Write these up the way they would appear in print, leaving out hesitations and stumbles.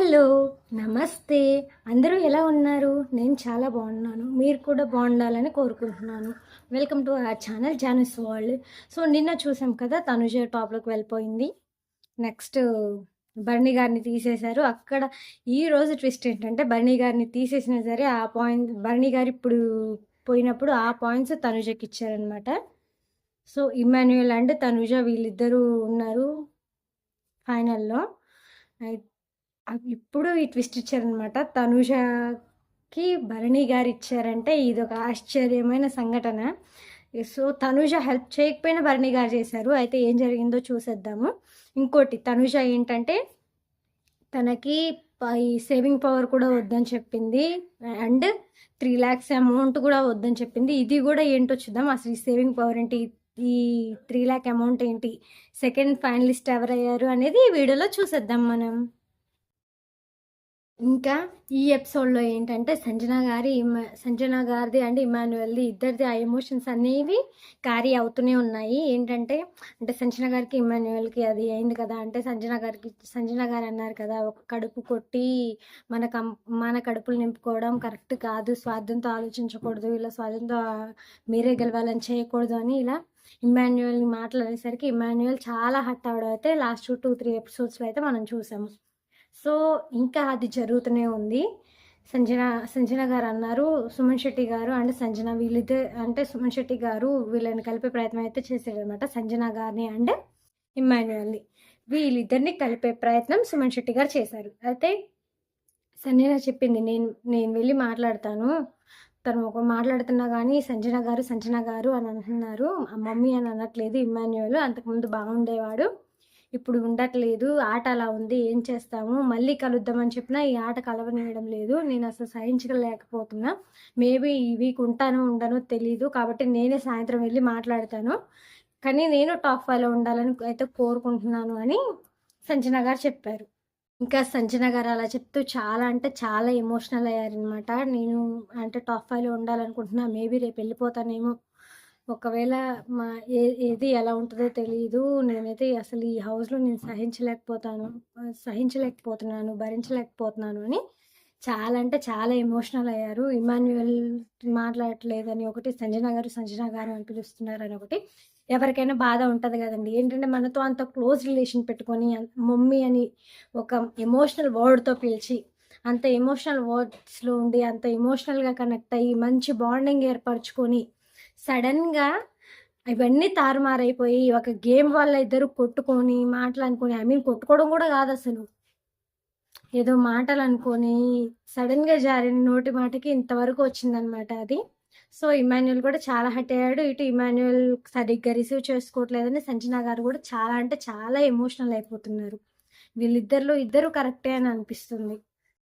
Hello! నమస్తే! అందరూ ఎలా ఉన్నారు? నేను చాలా బాగున్నాను. మీరు కూడా బాగుండాలని కోరుకుంటున్నాను. Welcome to our channel Janus World. So, నిన్న చూసాం కదా! తనుజ టాప్‌లోకి వెళ్ళిపోయింది. నెక్స్ట్ బర్నీ గారిని తీసేశారు. అక్కడ ఈరోజు ట్విస్ట్ ఏంటంటే బర్నీ గారిని తీసేసినా సరే ఆ పాయింట్ బర్నీ గారు ఇప్పుడు పోయినప్పుడు ఆ పాయింట్స్ తనుజకి ఇచ్చారనమాట. సో, ఇమ్మాన్యుయల్ అండ్ తనుజ వీళ్ళిద్దరూ ఉన్నారు ఫైనల్‌లో. ఇప్పుడు ఈ ట్విస్ట్ ఇచ్చారనమాట. తనుజకి భరణి గారు ఇచ్చారంటే ఇదొక ఆశ్చర్యమైన సంఘటన. సో, తనుజ హెల్ప్ చేయకపోయినా భరణి గారు చేశారు. అయితే ఏం జరిగిందో చూసేద్దాము. ఇంకోటి తనుజ ఏంటంటే తనకి ఈ సేవింగ్ పవర్ కూడా వద్దని చెప్పింది. అండ్ 3 lakhs అమౌంట్ కూడా వద్దని చెప్పింది. ఇది కూడా ఏంటో చూద్దాం. అసలు ఈ సేవింగ్ పవర్ ఏంటి? ఈ 3 lakh అమౌంట్ ఏంటి? సెకండ్ ఫైనలిస్ట్ ఎవరయ్యారు అనేది ఈ వీడియోలో చూసేద్దాం మనం. ఇంకా ఈ ఎపిసోడ్‌లో ఏంటంటే సంజన గారిది అండ్ ఇమాన్యుయల్‌ది ఇద్దరిది ఆ ఎమోషన్స్ అనేవి క్యారీ అవుతూనే ఉన్నాయి. ఏంటంటే అంటే సంజన గారికి, ఇమాన్యుయల్‌కి అది అయింది కదా! అంటే సంజన గారు అన్నారు కదా! ఒక కడుపు కొట్టి మన కడుపులు నింపుకోవడం కరెక్ట్ కాదు. స్వార్థంతో ఆలోచించకూడదు. ఇలా స్వార్థంతో మీరే గెలవాలని చేయకూడదు అని ఇలా ఇమాన్యుయల్‌ని మాటలనేసరికి ఇమాన్యుయల్ చాలా హర్ట్ అవ్వడం అయితే లాస్ట్ 2, 3 ఎపిసోడ్స్‌లో అయితే మనం చూసాము. సో, ఇంకా అది జరుగుతూనే ఉంది. సంజన గారు అన్నారు, సుమన్ శెట్టి గారు అండ్ సంజన అంటే సుమన్ శెట్టి గారు వీళ్ళని కలిపే ప్రయత్నం అయితే చేశారనమాట. సంజన గారిని అండ్ ఇమ్మాన్యుయల్‌ని. వీళ్ళిద్దరిని కలిపే ప్రయత్నం సుమన్ శెట్టి గారు చేశారు. అయితే సంజన చెప్పింది, నేను వెళ్ళి మాట్లాడతాను. తను మాట్లాడుతున్నా కానీ సంజన గారు అని అంటున్నారు. మమ్మీ అని అనట్లేదు ఇమ్మాన్యుయల్. అంతకుముందు బాగుండేవాడు. ఇప్పుడు ఉండట్లేదు. ఆట అలా ఉంది. ఏం చేస్తాము? మళ్ళీ కలుద్దామని చెప్పినా ఈ ఆట కలవనీయడం లేదు. నేను అసలు సహించలేకపోతున్నా. మేబీ ఈ వీక్ ఉంటానో ఉండనో తెలీదు. కాబట్టి నేనే సాయంత్రం వెళ్ళి మాట్లాడతాను. కానీ నేను టాప్ 5లో ఉండాలని అయితే కోరుకుంటున్నాను అని సంజన గారు చెప్పారు. ఇంకా సంజన గారు అలా చెప్తూ చాలా అంటే చాలా ఎమోషనల్ అయ్యారనమాట. నేను అంటే టాప్ 5లో ఉండాలనుకుంటున్నా. మేబీ రేపు వెళ్ళిపోతానేమో. ఒకవేళ మా ఏది ఎలా ఉంటుందో తెలీదు. నేనైతే అసలు ఈ హౌస్‌లో నేను సహించలేకపోతున్నాను, భరించలేకపోతున్నాను అని చాలా అంటే చాలా ఎమోషనల్ అయ్యారు. ఇమాన్యుయల్ మాట్లాడట్లేదని ఒకటి, సంజన గారు అని పిలుస్తున్నారని ఒకటి. ఎవరికైనా బాధ ఉంటది గదండీ! ఏంటంటే మనతో అంత క్లోజ్ రిలేషన్ పెట్టుకొని మమ్మీ అని ఒక ఎమోషనల్ వర్డ్‌తో పిలిచి, అంత ఎమోషనల్ వర్డ్స్‌లో ఉండి, అంత ఎమోషనల్‌గా కనెక్ట్ అయ్యి, మంచి బాండింగ్ ఏర్పరచుకొని సడన్‌గా ఇవన్నీ తారుమారైపోయి ఒక గేమ్ వల్ల ఇద్దరు కొట్టుకొని, మాటలనుకొని కొట్టుకోవడం గూడా గాదసలు. ఏదో మాటలనుకొని సడన్‌గా జారిన నోటి మాటకి ఇంతవరకు వచ్చిందనమాట అది. సో, ఇమాన్యుయల్ కూడా చాలా హర్ట్ అయ్యాడు. ఇటు ఇమాన్యుయల్ సరిగ్గా రిసీవ్ చేసుకోవట్లేదని సంజన గారు కూడా చాలా అంటే చాలా ఎమోషనల్ అయిపోతున్నారు. వీళ్ళిద్దరిలో ఇద్దరు కరెక్టే అని అనిపిస్తుంది.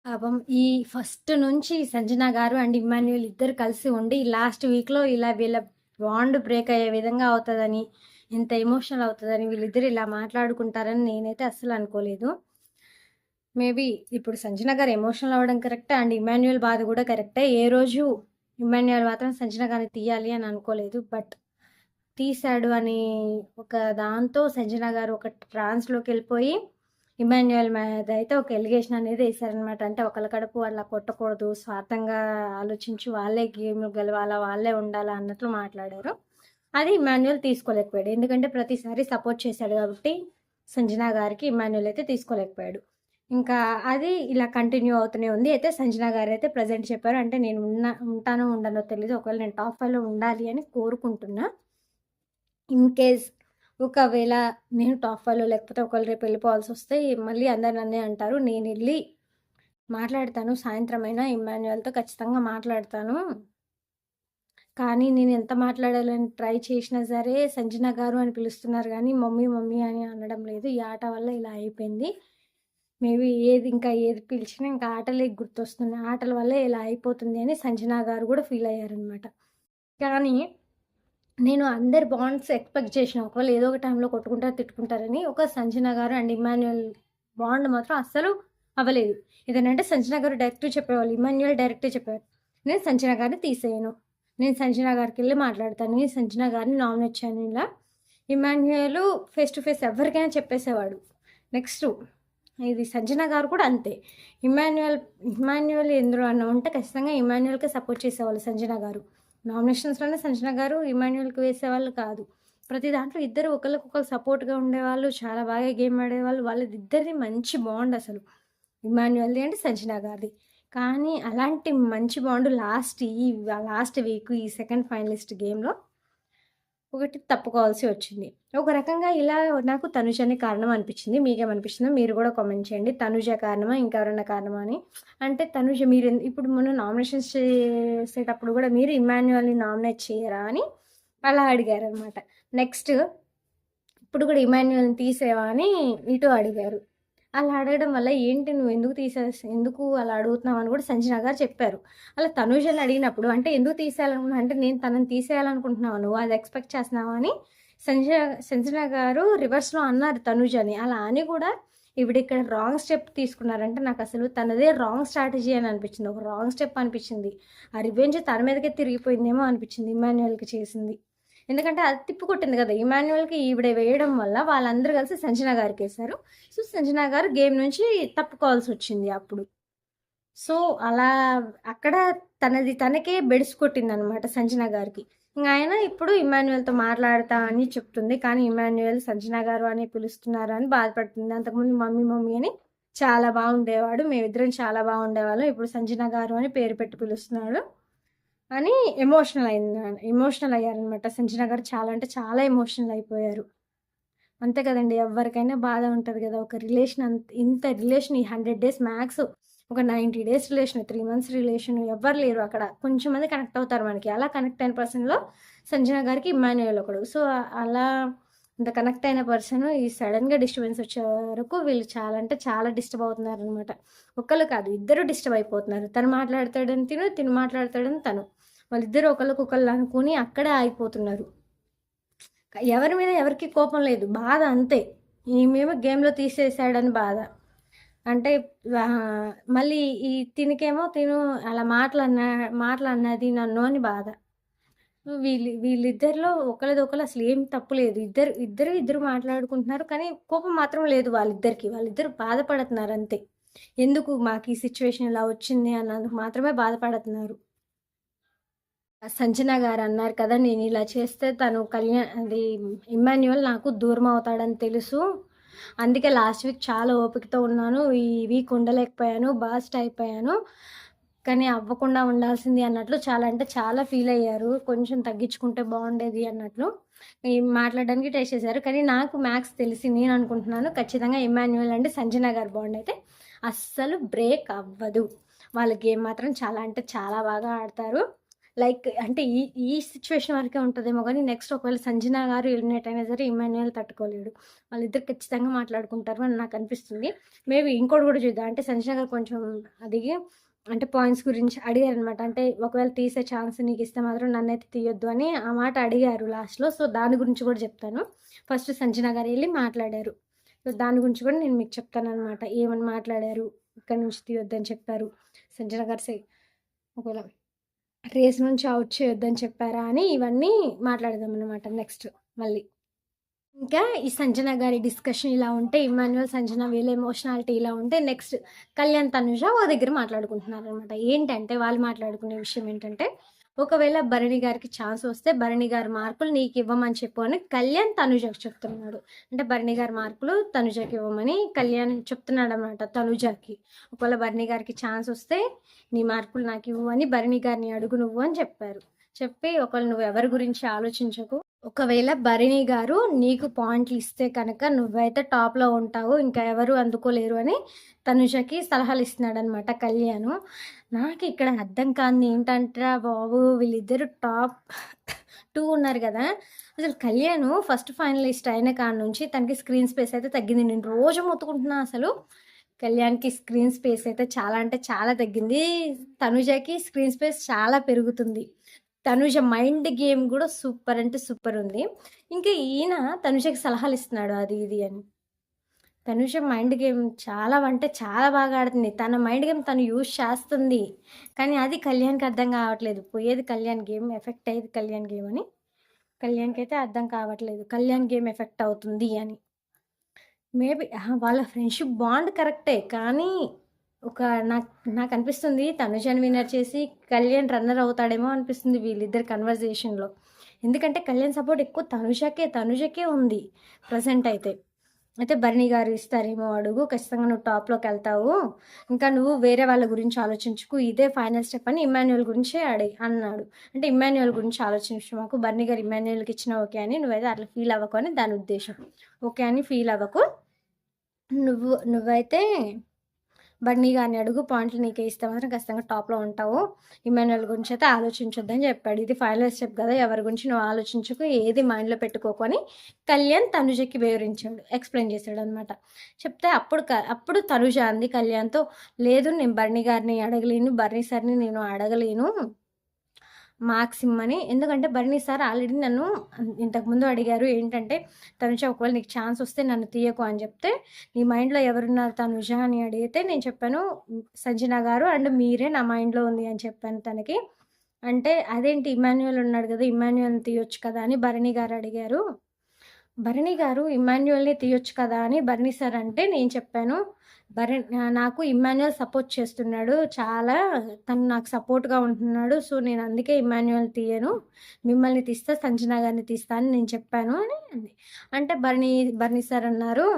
పాపం ఈ ఫస్ట్ నుంచి సంజన గారు అండ్ ఇమ్మాన్యుయల్ ఇద్దరు కలిసి ఉండి లాస్ట్ వీక్‌లో ఇలా వీళ్ళ బాండ్ బ్రేక్ అయ్యే విధంగా అవుతదని, ఇంత ఎమోషనల్ అవుతదని, వీళ్ళిద్దరు ఇలా మాట్లాడుకుంటారని నేనైతే అస్సలు అనుకోలేదు. మేబీ ఇప్పుడు సంజన గారు ఎమోషనల్ అవ్వడం కరెక్టే అండ్ ఇమ్మాన్యుయల్ బాధ కూడా కరెక్టే. ఏ రోజు ఇమ్మాన్యుయల్ మాత్రం సంజన గారిని తీయాలి అని అనుకోలేదు. బట్ తీశాడు అని ఒక దాంతో సంజన గారు ఒక ట్రాన్స్‌లోకి వెళ్ళిపోయి ఇమాన్యుయల్ మీద అయితే ఒక ఎలిగేషన్ అనేది వేశారనమాట. అంటే ఒకళ్ళ కడుపు అలా కొట్టకూడదు, స్వార్థంగా ఆలోచించి వాళ్ళే గేమ్ గెలవాలా, వాళ్ళే ఉండాలా అన్నట్లు మాట్లాడారు. అది ఇమాన్యుయల్ తీసుకోలేకపోయాడు. ఎందుకంటే ప్రతిసారి సపోర్ట్ చేశాడు కాబట్టి సంజన గారికి ఇమాన్యుయల్ అయితే తీసుకోలేకపోయాడు. ఇంకా అది ఇలా కంటిన్యూ అవుతూనే ఉంది. అయితే సంజన గారు అయితే ప్రజెంట్ చెప్పారు, అంటే నేను ఉంటానో ఉండనో తెలీదు. ఒకవేళ నేను టాప్ 5లో ఉండాలి అని కోరుకుంటున్నా. ఇన్ కేస్ ఒకవేళ నేను టాప్ 5లో లేకపోతే ఒకవేళ రేపు వెళ్ళిపోవాల్సి వస్తే మళ్ళీ అందరు నన్నే అంటారు. నేను వెళ్ళి మాట్లాడతాను. సాయంత్రం అయినా ఇమ్మాన్యుయల్‌తో ఖచ్చితంగా మాట్లాడతాను. కానీ నేను ఎంత మాట్లాడాలని ట్రై చేసినా సరే సంజన గారు అని పిలుస్తున్నారు కానీ మమ్మీ మమ్మీ అని అనడం లేదు. ఈ ఆట వల్ల ఇలా అయిపోయింది. మేబీ ఇంకా ఏది పిలిచినా ఇంకా ఆటలే గుర్తొస్తున్నాయి. ఆటల వల్లే ఇలా అయిపోతుంది అని సంజన గారు కూడా ఫీల్ అయ్యారనమాట. కానీ నేను అందరి బాండ్స్ ఎక్స్‌పెక్ట్ చేసిన. ఒకవేళ ఏదో ఒక టైంలో కొట్టుకుంటారు, తిట్టుకుంటారని. ఒక సంజన గారు అండ్ ఇమ్మాన్యుయల్ బాండ్ మాత్రం అస్సలు అవ్వలేదు. ఏదనంటే సంజన గారు డైరెక్ట్‌గా చెప్పేవాళ్ళు. ఇమ్మాన్యుయల్ డైరెక్ట్‌గా చెప్పేవారు. నేను సంజన గారిని తీసేయను. నేను సంజన గారికెళ్ళి మాట్లాడతాను. నేను సంజన గారిని నామినేట్ చేయను ఇలా. ఇమ్మాన్యుయల్ ఫేస్ టు ఫేస్ ఎవరికైనా చెప్పేసేవాడు. నెక్స్టు ఇది సంజన గారు కూడా అంతే. ఇమాన్యుయల్ ఎందులో అన్నా ఉంటే ఖచ్చితంగా ఇమాన్యుయల్‌కే సపోర్ట్ చేసేవాళ్ళు సంజన గారు. నామినేషన్స్‌లోనే సంజన గారు ఇమాన్యుయల్‌కి వేసేవాళ్ళు కాదు. ప్రతి దాంట్లో ఇద్దరు ఒకళ్ళకొకళ్ళు సపోర్ట్‌గా ఉండేవాళ్ళు. చాలా బాగా గేమ్ ఆడేవాళ్ళు. వాళ్ళిద్దరిది మంచి బాండ్ అసలు. ఇమాన్యుయల్‌ది అండ్ సంజన గారిది. కానీ అలాంటి మంచి బాండ్ లాస్ట్ వీక్ ఈ సెకండ్ ఫైనలిస్ట్ గేమ్‌లో ఒకటి తప్పుకోవాల్సి వచ్చింది. ఒక రకంగా ఇలా నాకు తనుజనే కారణం అనిపించింది. మీకేమనిపిస్తుందో మీరు కూడా కామెంట్ చేయండి. తనుజ కారణమా? ఇంకెవరైనా కారణమా అని. అంటే తనుజ మీరు ఇప్పుడు మొన్న నామినేషన్స్ చేసేటప్పుడు కూడా మీరు ఇమాన్యుయల్‌ని నామినేట్ చేయరా అని అలా అడిగారనమాట. నెక్స్ట్ ఇప్పుడు కూడా ఇమాన్యుయల్‌ని తీసేవా అని ఇటు అడిగారు. అలా అడగడం వల్ల ఏంటి నువ్వు ఎందుకు అలా అడుగుతున్నావు అని కూడా సంజన గారు చెప్పారు. అలా తనూజని అడిగినప్పుడు అంటే ఎందుకు తీసేయాలనుకుంటున్నావు అంటే నేను తనని తీసేయాలనుకుంటున్నావా నువ్వు అది ఎక్స్పెక్ట్ చేస్తున్నావా అని సంజన గారు రివర్స్‌లో అన్నారు తనూజని. అలా అని కూడా ఇక్కడ రాంగ్ స్టెప్ తీసుకున్నారంటే నాకు అసలు తనదే రాంగ్ స్ట్రాటజీ అని అనిపించింది. ఒక రాంగ్ స్టెప్ అనిపించింది. ఆ రివెంజ్ తన మీదకే తిరిగిపోయిందేమో అనిపించింది ఇమాన్యుయల్‌కి చేసింది. ఎందుకంటే అది తిప్పికొట్టింది కదా ఇమాన్యుయల్‌కి ఈవిడ వేయడం వల్ల వాళ్ళందరూ కలిసి సంజన గారికేశారు. సో, సంజన గారు గేమ్ నుంచి తప్పుకోవాల్సొచ్చింది అప్పుడు. సో, అలా అక్కడ తనకే బెడిసి కొట్టిందనమాట సంజన గారికి. ఆయన ఇప్పుడు ఇమాన్యుయల్‌తో మాట్లాడతా అని చెప్తుంది. కానీ ఇమాన్యుయల్ సంజన గారు అని పిలుస్తున్నారు అని బాధపడుతుంది. అంతకుముందు మమ్మీ మమ్మీ అని చాలా బాగుండేవాడు. మేమిద్దరం చాలా బాగుండేవాళ్ళం. ఇప్పుడు సంజన గారు అని పేరు పెట్టి పిలుస్తున్నాడు అని ఎమోషనల్ అయ్యారనమాట. సంజన గారు చాలా అంటే చాలా ఎమోషనల్ అయిపోయారు. అంతే కదండి! ఎవ్వరికైనా బాధ ఉంటది గదా! ఒక రిలేషన్ ఇంత రిలేషన్ ఈ 100 డేస్ మ్యాక్స్ ఒక 90 డేస్ రిలేషన్, 3 మంత్స్ రిలేషన్ ఎవ్వరు లేరు అక్కడ. కొంచెం మంది కనెక్ట్ అవుతారు మనకి. అలా కనెక్ట్ అయిన పర్సన్‌లో సంజన గారికి ఇమ్మాన్యుయల్ ఒకడు. సో, అలా అంత కనెక్ట్ అయిన పర్సన్ ఈ సడెన్‌గా డిస్టర్బెన్స్ వచ్చే వరకు వీళ్ళు చాలా అంటే చాలా డిస్టర్బ్ అవుతున్నారనమాట. ఒకళ్ళు కాదు ఇద్దరు డిస్టర్బ్ అయిపోతున్నారు. తను మాట్లాడతాడని తిను మాట్లాడతాడని తను. వాళ్ళిద్దరూ ఒకళ్ళకొకళ్ళు అనుకుని అక్కడే ఆగిపోతున్నారు. ఎవరి మీద ఎవరికి కోపం లేదు. బాధ అంతే. ఈమేమో గేమ్‌లో తీసేసాడని బాధ. అంటే మళ్ళీ తిను అలా మాటలన్నది నన్ను అని బాధ. వీళ్ళిద్దరిలో ఒకళ్ళది అసలు ఏం తప్పు లేదు. ఇద్దరు మాట్లాడుకుంటున్నారు. కానీ కోపం మాత్రం లేదు వాళ్ళిద్దరికీ. వాళ్ళిద్దరు బాధపడుతున్నారు అంతే. ఎందుకు మాకు ఈ సిచ్యువేషన్ ఇలా వచ్చింది అన్నందుకు మాత్రమే బాధపడుతున్నారు. సంజన గారు అన్నారు కదా నేను ఇలా చేస్తే తను ఇమ్మాన్యుయల్ నాకు దూరం అవుతాడని తెలుసు. అందుకే లాస్ట్ వీక్ చాలా ఓపికతో ఉన్నాను. ఈ వీక్ ఉండలేకపోయాను. బాస్ట్ అయిపోయాను. కానీ అవ్వకుండా ఉండాల్సింది అన్నట్లు చాలా అంటే చాలా ఫీల్ అయ్యారు. కొంచెం తగ్గించుకుంటే బాగుండేది అన్నట్లు మాట్లాడడానికి ట్రై చేశారు. కానీ నాకు మ్యాథ్స్ తెలిసి నేను అనుకుంటున్నాను ఖచ్చితంగా ఇమ్మాన్యుయల్ అంటే సంజన గారు బాండ్ అయితే అస్సలు బ్రేక్ అవ్వదు. వాళ్ళ గేమ్ మాత్రం చాలా అంటే చాలా బాగా ఆడతారు. లైక్ అంటే ఈ సిచ్యువేషన్ వరకే ఉంటుందేమో కానీ నెక్స్ట్ ఒకవేళ సంజన గారు ఎలిమినేట్ అయినా సరే ఇమాన్యుయల్ తట్టుకోలేడు. వాళ్ళిద్దరు ఖచ్చితంగా మాట్లాడుకుంటారు అని నాకు అనిపిస్తుంది. మేబీ ఇంకోటి కూడా చూద్దాం. అంటే సంజన గారు కొంచెం అదిగి అంటే పాయింట్స్ గురించి అడిగారనమాట. అంటే ఒకవేళ తీసే ఛాన్స్ నీకు ఇస్తే మాత్రం నన్నైతే తీయొద్దు అని ఆ మాట అడిగారు లాస్ట్లో. సో దాని గురించి కూడా చెప్తాను. ఫస్ట్ సంజన గారు వెళ్ళి మాట్లాడారు. సో దాని గురించి కూడా నేను మీకు చెప్తాను అనమాట. ఏమని మాట్లాడారు, ఇక్కడ నుంచి తీయొద్దని చెప్పారు సంజన గారు ఒకవేళ రేస్ నుంచి అవుట్ చేయొద్దని చెప్పారా అని ఇవన్నీ మాట్లాడదాం అనమాట నెక్స్ట్ మళ్ళీ. ఇంకా ఈ సంజన గారి డిస్కషన్ ఇలా ఉంటే ఇమాన్యుయల్ సంజన వీళ్ళ ఎమోషనాలిటీ ఇలా ఉంటే నెక్స్ట్ కళ్యాణ్ తనుజ ఓ దగ్గర మాట్లాడుకుంటున్నారు అనమాట. ఏంటంటే వాళ్ళు మాట్లాడుకునే విషయం ఏంటంటే ఒకవేళ భరణి గారికి ఛాన్స్ వస్తే భరణి గారి మార్కులు నీకు ఇవ్వమని చెప్పు అని కళ్యాణ్ తనుజకి చెప్తున్నాడు. అంటే భరణి గారి మార్కులు తనుజకి ఇవ్వమని కళ్యాణ్ చెప్తున్నాడు అనమాట తనుజకి. ఒకవేళ భరణి గారికి ఛాన్స్ వస్తే నీ మార్కులు నాకు ఇవ్వు అని భరణి గారిని అడుగు నువ్వు అని చెప్పారు. చెప్పి ఒకవేళ నువ్వు ఎవరి గురించి ఆలోచించకు, ఒకవేళ భరణి గారు నీకు పాయింట్లు ఇస్తే కనుక నువ్వైతే టాప్లో ఉంటావు, ఇంకా ఎవరు అందుకోలేరు అని తనుజకి సలహాలు ఇస్తున్నాడు అనమాట కళ్యాణ్. నాకు ఇక్కడ అర్థం కాని ఏంటంటారా బాబు, వీళ్ళిద్దరు టాప్ 2 ఉన్నారు కదా. అసలు కళ్యాణ్ ఫస్ట్ ఫైనలిస్ట్ అయిన కాడ నుంచి తనకి స్క్రీన్ స్పేస్ అయితే తగ్గింది. నేను రోజు మొత్తుకుంటున్నా అసలు కళ్యాణ్కి స్క్రీన్ స్పేస్ అయితే చాలా అంటే చాలా తగ్గింది. తనుజకి స్క్రీన్ స్పేస్ చాలా పెరుగుతుంది. తనుజ మైండ్ గేమ్ కూడా సూపర్ అంటే సూపర్ ఉంది. ఇంకా ఈయన తనుజకి సలహాలు ఇస్తున్నాడు అది ఇది అని. తనుజ మైండ్ గేమ్ చాలా అంటే చాలా బాగా ఆడుతుంది. తన మైండ్ గేమ్ తను యూజ్ చేస్తుంది. కానీ అది కళ్యాణ్కి అర్థం కావట్లేదు. పోయేది కళ్యాణ్ గేమ్, ఎఫెక్ట్ అయ్యేది కళ్యాణ్ గేమ్ అని కళ్యాణ్కి అయితే అర్థం కావట్లేదు. కళ్యాణ్ గేమ్ ఎఫెక్ట్ అవుతుంది అని. మేబీ వాళ్ళ ఫ్రెండ్‌షిప్ బాండ్ కరెక్టే. కానీ ఒక నాకు నాకనిపిస్తుంది తనుజని విన్నర్ చేసి కళ్యాణ్ రన్నర్ అవుతాడేమో అనిపిస్తుంది వీళ్ళిద్దరి కన్వర్జేషన్‌లో. ఎందుకంటే కళ్యాణ్ సపోర్ట్ ఎక్కువ తనుజకే ఉంది ప్రెజెంట్ అయితే. అయితే భరణి గారు ఇస్తారేమో అడుగు. ఖచ్చితంగా నువ్వు టాప్‌లోకెళ్తావు. ఇంకా నువ్వు వేరే వాళ్ళ గురించి ఆలోచించకు. ఇదే ఫైనల్ స్టెప్ అని ఇమ్మాన్యుయల్ గురించే అన్నాడు. అంటే ఇమ్మాన్యుయల్ గురించి ఆలోచించు మాకు. భరణి గారు ఇమ్మాన్యుయల్‌కి ఇచ్చినా ఓకే అని. నువ్వైతే అట్లా ఫీల్ అవ్వకు అని దాని ఉద్దేశం. ఓకే అని ఫీల్ అవ్వకు. నువ్వైతే బన్నీ గారిని అడుగు. పాయింట్లు నీకే ఇస్తే మాత్రం ఖచ్చితంగా టాప్‌లో ఉంటావు. ఇమ్మాన్యుయల్ గురించి అయితే ఆలోచించొద్దని చెప్పాడు. ఇది ఫైనల్ స్టెప్ కదా! ఎవరి గురించి నువ్వు ఆలోచించకు. ఏది మైండ్‌లో పెట్టుకోకు అని కళ్యాణ్ తనుజకి వివరించాడు. ఎక్స్‌ప్లెయిన్ చేశాడనమాట. చెప్తే అప్పుడు తనుజ అంది కళ్యాణ్‌తో, లేదు నేను బన్నీ గారిని అడగలేను. బన్నీ సార్‌ని నేను అడగలేను మార్క్స్ ఇమ్మని. ఎందుకంటే భరణి సార్ ఆల్రెడీ నన్ను ఇంతకుముందు అడిగారు ఏంటంటే, తనుజ ఒకవేళ నీకు ఛాన్స్ వస్తే నన్ను తీయకు అని చెప్తే, నీ మైండ్‌లో ఎవరున్నారు తనుజ అని అడిగితే నేను చెప్పాను సంజన గారు అండ్ మీరే నా మైండ్‌లో ఉంది అని చెప్పాను తనకి. అంటే అదేంటి ఇమ్మాన్యుయల్ ఉన్నాడు కదా! ఇమ్మాన్యుయల్‌ని తీయొచ్చు కదా అని భరణి గారు అడిగారు. భరణి గారు ఇమ్మాన్యుయల్‌ని తీయొచ్చు కదా అని భరణి సార్ అంటే నేను చెప్పాను, నాకు ఇమ్మాన్యుయల్ సపోర్ట్ చేస్తున్నాడు చాలా. తను నాకు సపోర్ట్‌గా ఉంటున్నాడు. సో, నేను అందుకే ఇమ్మాన్యుయల్ తీయను. మిమ్మల్ని తీస్తా, సంజన గారిని తీస్తా అని నేను చెప్పాను అని అంది. అంటే భరణి సార్ అన్నారు,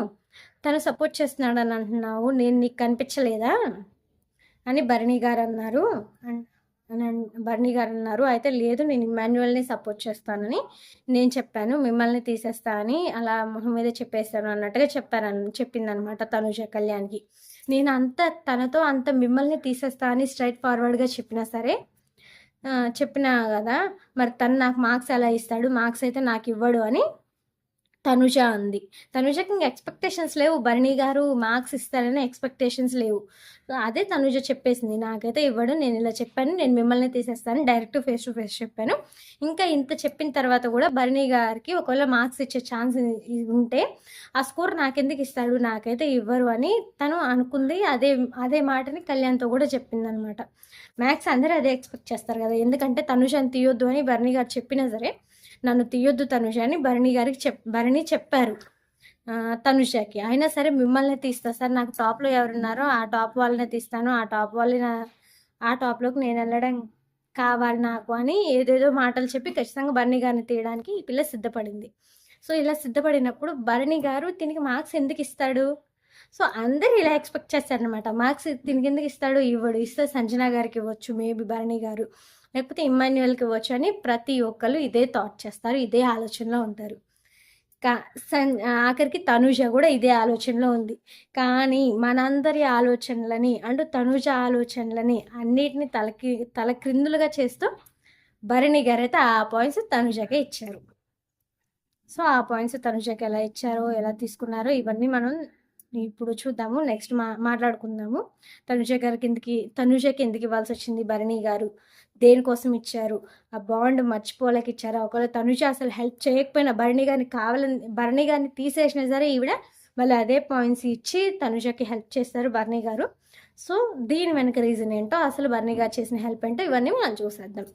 తను సపోర్ట్ చేస్తున్నాడని అంటున్నావు. నేను నీకు కనిపించలేదా? అని భరణి గారు అన్నారు. భరణి గారు అన్నారు, అయితే లేదు నేను ఇమ్మాన్యుయల్‌ని సపోర్ట్ చేస్తానని నేను చెప్పాను. మిమ్మల్ని తీసేస్తా అని అలా మొహం మీద చెప్పేసాను అన్నట్టుగా చెప్పిందనమాట తనుజ కళ్యాణ్‌కి. నేను తనతో అంత మిమ్మల్ని తీసేస్తా అని స్ట్రెయిట్ ఫార్వర్డ్‌గా చెప్పినా సరే చెప్పినా కదా! మరి తను నాకు మార్క్స్ ఎలా ఇస్తాడు? మార్క్స్ అయితే నాకు ఇవ్వడు అని తనుజ అంది. తనుజకి ఇంక ఎక్స్‌పెక్టేషన్స్ లేవు. భరణి గారు మార్క్స్ ఇస్తారని ఎక్స్‌పెక్టేషన్స్ లేవు. అదే తనుజ చెప్పేసింది. నాకైతే ఇవ్వడు. నేను ఇలా చెప్పాను. నేను మిమ్మల్ని తీసేస్తాను. డైరెక్ట్ ఫేస్ టు ఫేస్ చెప్పాను. ఇంకా ఇంత చెప్పిన తర్వాత కూడా భరణి గారికి ఒకవేళ మార్క్స్ ఇచ్చే ఛాన్స్ ఉంటే ఆ స్కోర్ నాకెందుకు ఇస్తాడు? నాకైతే ఇవ్వరు అని తను అనుకుంది. అదే మాటని కళ్యాణ్‌తో కూడా చెప్పిందనమాట. మ్యాథ్స్ అందరూ అదే ఎక్స్‌పెక్ట్ చేస్తారు కదా! ఎందుకంటే తనుజని తీయొద్దు అని భరణి గారు చెప్పినా సరే నన్ను తీయొద్దు తనుజ అని భరణి చెప్పారు తనుజకి. అయినా సరే మిమ్మల్ని తీస్తా సార్, నాకు టాప్‌లో ఎవరున్నారో ఆ టాప్ వాళ్ళనే తీస్తాను. ఆ టాప్‌లోకి నేను వెళ్ళడం కావాలి నాకు అని ఏదేదో మాటలు చెప్పి ఖచ్చితంగా భరణి గారిని తీయడానికి ఈ పిల్ల సిద్ధపడింది. సో, ఇలా సిద్ధపడినప్పుడు భరణి గారు దీనికి మార్క్స్ ఎందుకు ఇస్తాడు? సో, అందరూ ఇలా ఎక్స్‌పెక్ట్ చేస్తారనమాట. మార్క్స్ దీనికి ఎందుకు ఇస్తాడు? ఇవ్వడు. ఇస్తే సంజన గారికి ఇవ్వచ్చు మేబీ భరణి గారు. లేకపోతే ఇమ్మాన్యుయల్‌కి ఇవ్వచ్చు అని ప్రతి ఒక్కళ్ళు ఇదే థాట్ చేస్తారు. ఇదే ఆలోచనలో ఉంటారు. ఆఖరికి తనుజ కూడా ఇదే ఆలోచనలో ఉంది. కానీ మనందరి ఆలోచనలని అండ్ తనుజ ఆలోచనలని అన్నిటిని తలక్రిందులుగా చేస్తూ భరణి గారైతే ఆ పాయింట్స్ తనుజకే ఇచ్చారు. సో, ఆ పాయింట్స్ తనుజకి ఎలా ఇచ్చారో, ఎలా తీసుకున్నారో ఇవన్నీ మనం ఇప్పుడు చూద్దాము. నెక్స్ట్ మాట్లాడుకుందాము. తనుజకి ఎందుకు ఇవ్వాల్సి వచ్చింది భరణి గారు? దేనికోసం ఇచ్చారు? ఆ బాండ్ మర్చిపోలేక ఇచ్చారా? ఒకవేళ తనుజ అసలు హెల్ప్ చేయకపోయినా భరణి గారిని తీసేసినా సరే ఈవిడ మళ్ళీ అదే పాయింట్స్ ఇచ్చి తనుజకి హెల్ప్ చేస్తారు భరణి గారు. సో, దీని వెనక రీజన్ ఏంటో, అసలు భరణి గారు చేసిన హెల్ప్ ఏంటో ఇవన్నీ మనం చూసేద్దాం.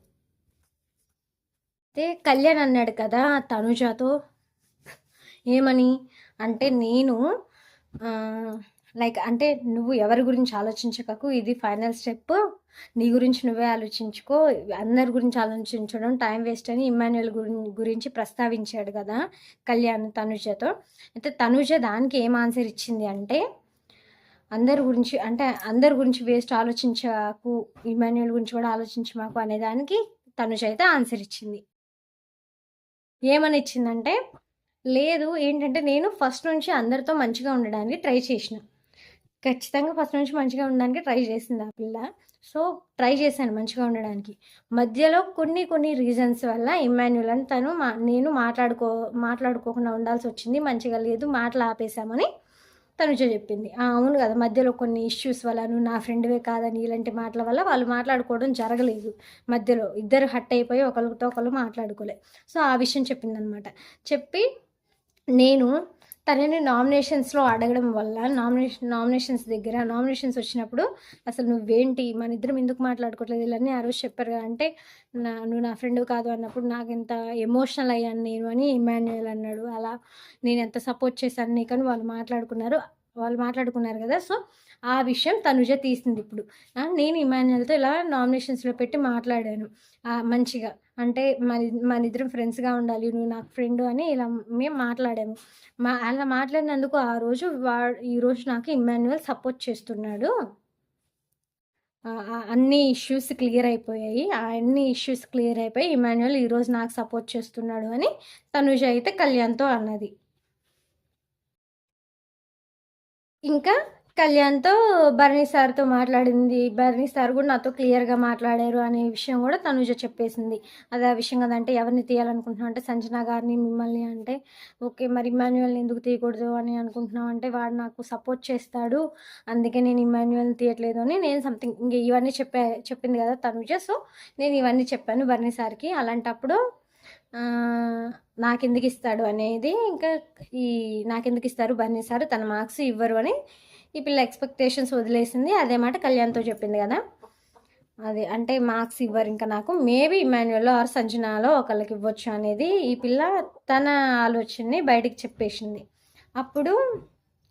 అయితే కళ్యాణ్ అన్నాడు కదా తనుజతో ఏమని అంటే, నేను అంటే నువ్వు ఎవరి గురించి ఆలోచించకకు, ఇది ఫైనల్ స్టెప్. నీ గురించి నువ్వే ఆలోచించుకో. అందరి గురించి ఆలోచించడం టైం వేస్ట్ అని ఇమ్మాన్యుయల్ గురించి ప్రస్తావించాడు కదా కళ్యాణ్ తనుజతో. అయితే తనుజ దానికి ఏం ఆన్సర్ ఇచ్చింది అంటే, అందరి గురించి వేస్ట్ ఆలోచించకు, ఇమ్మాన్యుయల్ గురించి కూడా ఆలోచించమాకు అనే దానికి తనుజ అయితే ఆన్సర్ ఇచ్చింది. ఏమని ఇచ్చిందంటే, లేదు ఏంటంటే నేను ఫస్ట్ నుంచి అందరితో మంచిగా ఉండడానికి ట్రై చేసిన. ఖచ్చితంగా ఫస్ట్ నుంచి మంచిగా ఉండడానికి ట్రై చేసింది ఆ పిల్ల. సో, ట్రై చేశాను మంచిగా ఉండడానికి. మధ్యలో కొన్ని రీజన్స్ వల్ల ఇమ్మాన్యుయల్ అని నేను మాట్లాడుకోకుండా ఉండాల్సి వచ్చింది. మంచిగా లేదు, మాటలు ఆపేశామని తనుజ చెప్పింది. అవును కదా, మధ్యలో కొన్ని ఇష్యూస్ వల్ల నువ్వు నా ఫ్రెండ్వే కాదని ఇలాంటి మాటల వల్ల వాళ్ళు మాట్లాడుకోవడం జరగలేదు. మధ్యలో ఇద్దరు హట్ అయిపోయి ఒకరితో ఒకరు మాట్లాడుకోలే. సో, ఆ విషయం చెప్పిందనమాట. చెప్పి నేను తనని నామినేషన్స్లో అడగడం వల్ల నామినేషన్స్ వచ్చినప్పుడు అసలు నువ్వేంటి మన ఇద్దరం ఎందుకు మాట్లాడుకోవట్లేదు ఇలాన్నీ ఆ రోజు చెప్పారు కదా అంటే నువ్వు నా ఫ్రెండ్ కాదు అన్నప్పుడు నాకు ఎంత ఎమోషనల్ అయ్యాను నేను అని ఇమాన్యుయల్ అన్నాడు. అలా నేను ఎంత సపోర్ట్ చేశాను నీకని వాళ్ళు మాట్లాడుకున్నారు కదా. సో ఆ విషయం తనుజ తీసింది ఇప్పుడు. నేను ఇమాన్యుయల్తో ఇలా నామినేషన్స్లో పెట్టి మాట్లాడాను మంచిగా, అంటే మన ఇద్దరం ఫ్రెండ్స్గా ఉండాలి, నువ్వు నాకు ఫ్రెండ్ అని ఇలా మేము మాట్లాడాము. అలా మాట్లాడినందుకు ఆ రోజు ఈరోజు నాకు ఇమాన్యుయల్ సపోర్ట్ చేస్తున్నాడు, అన్ని ఇష్యూస్ క్లియర్ అయిపోయాయి, అన్ని ఇష్యూస్ క్లియర్ అయిపోయి ఇమాన్యుయల్ ఈరోజు నాకు సపోర్ట్ చేస్తున్నాడు అని తనుజ అయితే కళ్యాణ్తో అన్నది. ఇంకా కళ్యాణ్తో బర్నీ సార్తో మాట్లాడింది. బర్నీ సార్ కూడా నాతో క్లియర్గా మాట్లాడారు అనే విషయం కూడా తనుజ చెప్పేసింది. అది ఆ విషయం కదంటే ఎవరిని తీయాలనుకుంటున్నావు అంటే సంజన గారిని మిమ్మల్ని అంటే ఓకే మరి ఇమాన్యుయల్ని ఎందుకు తీయకూడదు అని అనుకుంటున్నావు అంటే వాడు నాకు సపోర్ట్ చేస్తాడు అందుకే నేను ఇమాన్యుయల్ని తీయట్లేదు అని నేను సంథింగ్ ఇంక ఇవన్నీ చెప్పింది కదా తనుజ. సో నేను ఇవన్నీ చెప్పాను బర్నీ సార్కి. అలాంటప్పుడు నాకెందుకు ఇస్తాడు అనేది ఇంకా నాకెందుకు ఇస్తారు బర్నీ సార్ తన మార్క్స్ ఇవ్వరు అని ఈ పిల్ల ఎక్స్పెక్టేషన్స్ వదిలేసింది. అదే మాట కళ్యాణ్తో చెప్పింది కదా, అది అంటే మార్క్స్ ఇవ్వరు ఇంకా నాకు, మేబీ ఇమాన్యుయల్లో ఆర్ సంజనాలో ఒకళ్ళకి ఇవ్వచ్చు అనేది ఈ పిల్ల తన ఆలోచనని బయటికి చెప్పేసింది. అప్పుడు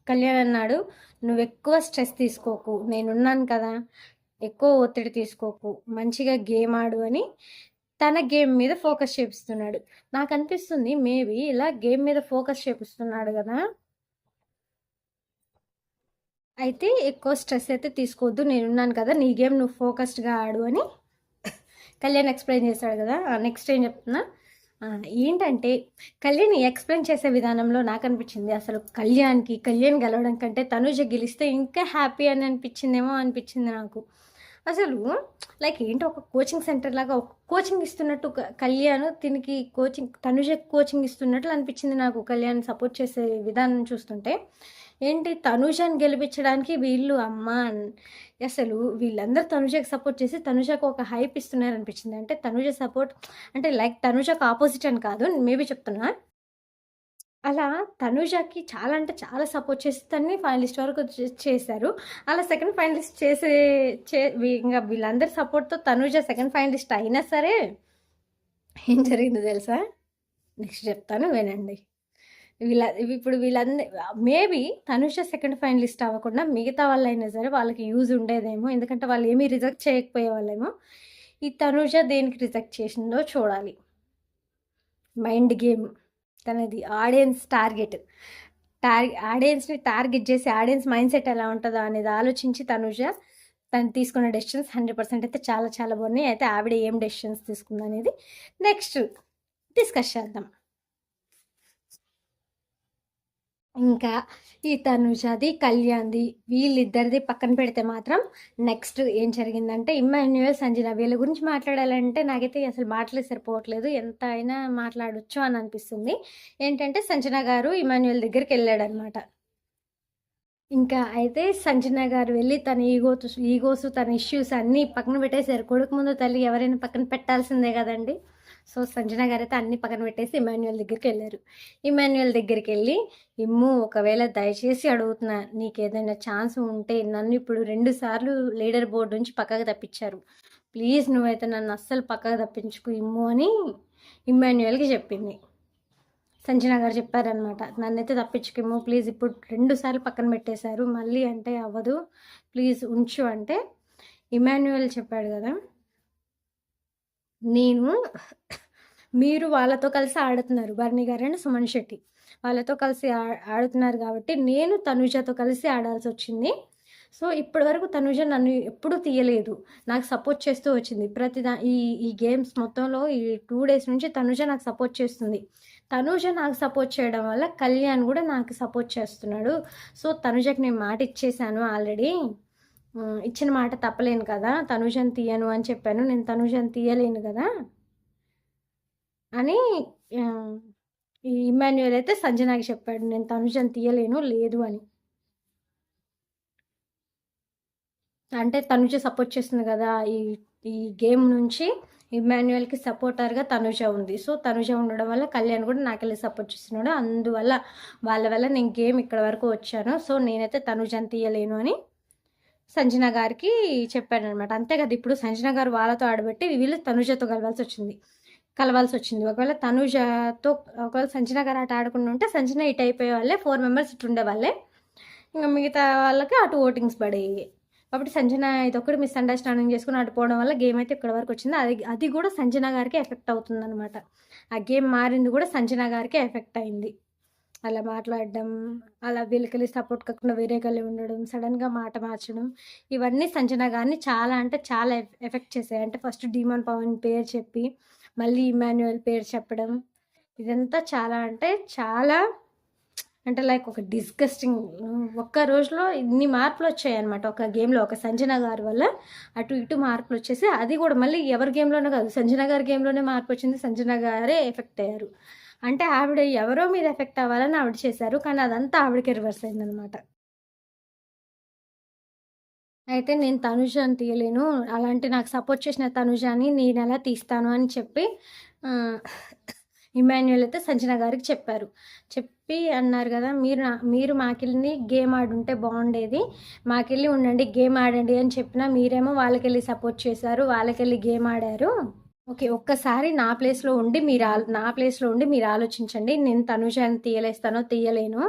కళ్యాణ్ అన్నాడు నువ్వు ఎక్కువ స్ట్రెస్ తీసుకోకు, నేనున్నాను కదా, ఎక్కువ ఒత్తిడి తీసుకోకు, మంచిగా గేమ్ ఆడు అని తన గేమ్ మీద ఫోకస్ చేపిస్తున్నాడు. నాకు అనిపిస్తుంది మేబీ ఇలా గేమ్ మీద ఫోకస్ చేపిస్తున్నాడు కదా, అయితే ఎక్కువ స్ట్రెస్ అయితే తీసుకోవద్దు, నేనున్నాను కదా, నీ గేమ్ నువ్వు ఫోకస్డ్గా ఆడు అని కళ్యాణ్ ఎక్స్ప్లెయిన్ చేశాడు కదా. నెక్స్ట్ ఏం చెప్తున్నా ఏంటంటే కళ్యాణ్ ఎక్స్ప్లెయిన్ చేసే విధానంలో నాకు అనిపించింది అసలు కళ్యాణ్ గెలవడం కంటే తనుజ గెలిస్తే ఇంకా హ్యాపీ అని అనిపించింది నాకు. అసలు లైక్ ఏంటి ఒక కోచింగ్ సెంటర్ లాగా ఒక కోచింగ్ ఇస్తున్నట్టు కళ్యాణ్ దీనికి తనుజ కోచింగ్ ఇస్తున్నట్లు అనిపించింది నాకు కళ్యాణ్ సపోర్ట్ చేసే విధానం చూస్తుంటే. ఏంటి తనుజని గెలిపించడానికి వీళ్ళు అమ్మ అసలు వీళ్ళందరూ తనుజకి సపోర్ట్ చేసి తనుజకు ఒక హైప్ ఇస్తున్నారు అనిపించింది. అంటే తనుజ సపోర్ట్ అంటే లైక్ తనుజకు ఆపోజిట్ అని కాదు, మేబీ చెప్తున్నా, అలా తనుజకి చాలా అంటే చాలా సపోర్ట్ చేసి తన్ని ఫైనలిస్ట్ వరకు చేశారు. అలా సెకండ్ ఫైనలిస్ట్ ఇంకా వీళ్ళందరి సపోర్ట్తో తనుజ సెకండ్ ఫైనలిస్ట్ అయినా సరే ఏం జరిగిందో తెలుసా, నెక్స్ట్ చెప్తాను వినండి. ఇప్పుడు వీళ్ళందరూ మేబీ తనుజ సెకండ్ ఫైనలిస్ట్ అవ్వకుండా మిగతా వాళ్ళైనా సరే వాళ్ళకి యూజ్ ఉండేదేమో, ఎందుకంటే వాళ్ళు ఏమీ రిజెక్ట్ చేయకపోయే వాళ్ళేమో. ఈ తనుజ దేనికి రిజెక్ట్ చేసిందో చూడాలి. మైండ్ గేమ్ తనది, ఆడియన్స్ని టార్గెట్ చేసి ఆడియన్స్ మైండ్ సెట్ ఎలా ఉంటుందో అనేది ఆలోచించి తను తీసుకున్న డెసిషన్స్ 100% అయితే చాలా చాలా బాగున్నాయి. అయితే ఆవిడ ఏం డెసిషన్స్ తీసుకుంది అనేది నెక్స్ట్ డిస్కస్ చేద్దాం. ఇంకా ఈ తనుజది కళ్యాణ్ది వీళ్ళిద్దరిది పక్కన పెడితే మాత్రం నెక్స్ట్ ఏం జరిగిందంటే ఇమ్మాన్యుయల్ సంజన వీళ్ళ గురించి మాట్లాడాలంటే నాకైతే అసలు మాటలే సరిపోవట్లేదు, ఎంత అయినా మాట్లాడొచ్చు అని అనిపిస్తుంది. ఏంటంటే సంజన గారు ఇమ్మాన్యుయల్ దగ్గరికి వెళ్ళాడనమాట. ఇంకా అయితే సంజన గారు వెళ్ళి తన ఈగోస్ తన ఇష్యూస్ అన్నీ పక్కన పెట్టేశారు. కొడుకు ముందు తల్లి ఎవరైనా పక్కన పెట్టాల్సిందే కదండి. సో సంజన గారు అయితే అన్ని పక్కన పెట్టేసి ఇమాన్యుయల్ దగ్గరికి వెళ్ళారు. ఇమాన్యుయల్ దగ్గరికి వెళ్ళి ఒకవేళ దయచేసి అడుగుతున్నా, నీకు ఏదైనా ఛాన్స్ ఉంటే నన్ను ఇప్పుడు 2 సార్లు లీడర్ బోర్డు నుంచి పక్కకు తప్పించారు, ప్లీజ్ నువ్వైతే నన్ను అస్సలు పక్కకు తప్పించుకు అని ఇమాన్యుయల్కి చెప్పింది. సంజన గారు చెప్పారనమాట, నన్నైతే తప్పించుకేమో ప్లీజ్, ఇప్పుడు 2 సార్లు పక్కన పెట్టేశారు, మళ్ళీ అంటే అవ్వదు, ప్లీజ్ ఉంచు అంటే ఇమాన్యుయల్ చెప్పాడు కదా, మీరు వాళ్ళతో కలిసి ఆడుతున్నారు, బర్నీ గారు అండ్ సుమన్ శెట్టి వాళ్ళతో కలిసి ఆడుతున్నారు కాబట్టి నేను తనుజతో కలిసి ఆడాల్సి వచ్చింది. సో ఇప్పటి వరకు తనుజ నన్ను ఎప్పుడూ తీయలేదు, నాకు సపోర్ట్ చేస్తూ వచ్చింది. ఈ గేమ్స్ మొత్తంలో ఈ 2 డేస్ నుంచి తనుజ నాకు సపోర్ట్ చేస్తుంది. తనుజ నాకు సపోర్ట్ చేయడం వల్ల కళ్యాణ్ కూడా నాకు సపోర్ట్ చేస్తున్నాడు. సో తనుజకి నేను మాట ఇచ్చేసాను ఆల్రెడీ, ఇచ్చిన మాట తప్పలేను కదా, తనుజని తీయను అని చెప్పాను, నేను తనుజని తీయలేను కదా అని ఈ ఇమాన్యుయల్ అయితే సంజనాకి చెప్పాడు, నేను తనుజని తీయలేను లేదు అని. అంటే తనుజ సపోర్ట్ చేస్తుంది కదా ఈ గేమ్ నుంచి, ఇమ్మాన్యుయల్‌కి సపోర్టర్‌గా తనుజ ఉంది. సో, తనుజ ఉండడం వల్ల కళ్యాణ్ కూడా నాకెళ్ళి సపోర్ట్ చేస్తున్నాడు. అందువల్ల వాళ్ళ వల్ల నేను గేమ్ ఇక్కడి వరకు వచ్చాను. సో, నేనైతే తనుజని తీయలేను అని సంజన గారికి చెప్పాడనమాట. అంతే కదా! ఇప్పుడు సంజన గారు వాళ్ళతో ఆడబెట్టి వీళ్ళు తనుజతో కలవాల్సొచ్చింది. ఒకవేళ సంజన గారు అటు ఆడకుండా ఉంటే సంజన ఇటు అయిపోయేవాళ్ళే. 4 మెంబర్స్ ఇటు ఉండేవాళ్ళే. ఇంక మిగతా వాళ్ళకి అటు ఓటింగ్స్ పడేవి. కాబట్టి సంజన ఇదొక్కటి మిస్‌అండర్‌స్టాండింగ్ చేసుకొని అటు పోవడం వల్ల గేమ్ అయితే ఇక్కడి వరకు వచ్చింది. అది కూడా సంజన గారికే ఎఫెక్ట్ అవుతుందనమాట. ఆ గేమ్ మారింది కూడా సంజన గారికే ఎఫెక్ట్ అయింది. అలా మాట్లాడడం, అలా వీళ్ళకెళ్ళి సపోర్ట్ కాకుండా వేరేకెళ్ళి ఉండడం, సడన్‌గా మాట మార్చడం, ఇవన్నీ సంజన గారిని చాలా అంటే చాలా ఎఫెక్ట్ చేశాయి. అంటే ఫస్ట్ డీమన్ పవన్ పేరు చెప్పి, మళ్ళీ ఇమ్మాన్యుయల్ పేరు చెప్పడం, ఇదంతా చాలా అంటే చాలా అంటే లైక్ ఒక డిస్గస్టింగ్. ఒక్క రోజులో ఇన్ని మార్పులొచ్చాయన్నమాట. ఒక గేమ్‌లో ఒక సంజన గారి వల్ల అటు ఇటు మార్పులొచ్చేసి, అది కూడా మళ్ళీ ఎవరి గేమ్‌లోనో కాదు, సంజన గారి గేమ్‌లోనే మార్పొచ్చింది. సంజన గారే ఎఫెక్ట్ అయ్యారు. అంటే ఆవిడ ఎవరో మీద ఎఫెక్ట్ అవ్వాలని ఆవిడ చేశారు. కానీ అదంతా ఆవిడకే రివర్స్ అయిందనమాట. అయితే నేను తనుజని తీయలేను. అలాంటి నాకు సపోర్ట్ చేసిన తనుజని నేనెలా తీస్తాను అని చెప్పి ఆహ్, ఇమ్మాన్యుయల్ అయితే సంజన గారికి చెప్పారు. చెప్పి అన్నారు గదా! మీరు మాకెళ్ళి గేమ్ ఆడుంటే బావుండేది. మాకెళ్ళి ఉండండి, గేమ్ ఆడండి అని చెప్పినా మీరేమో వాళ్ళకెళ్ళి సపోర్ట్ చేశారు. వాళ్ళకెళ్ళి గేమ్ ఆడారు. ఓకే. ఒక్కసారి నా ప్లేస్‌లో ఉండి మీరు ఆలోచించండి. నేను తనుజని తీయలేస్తానో, తీయలేనో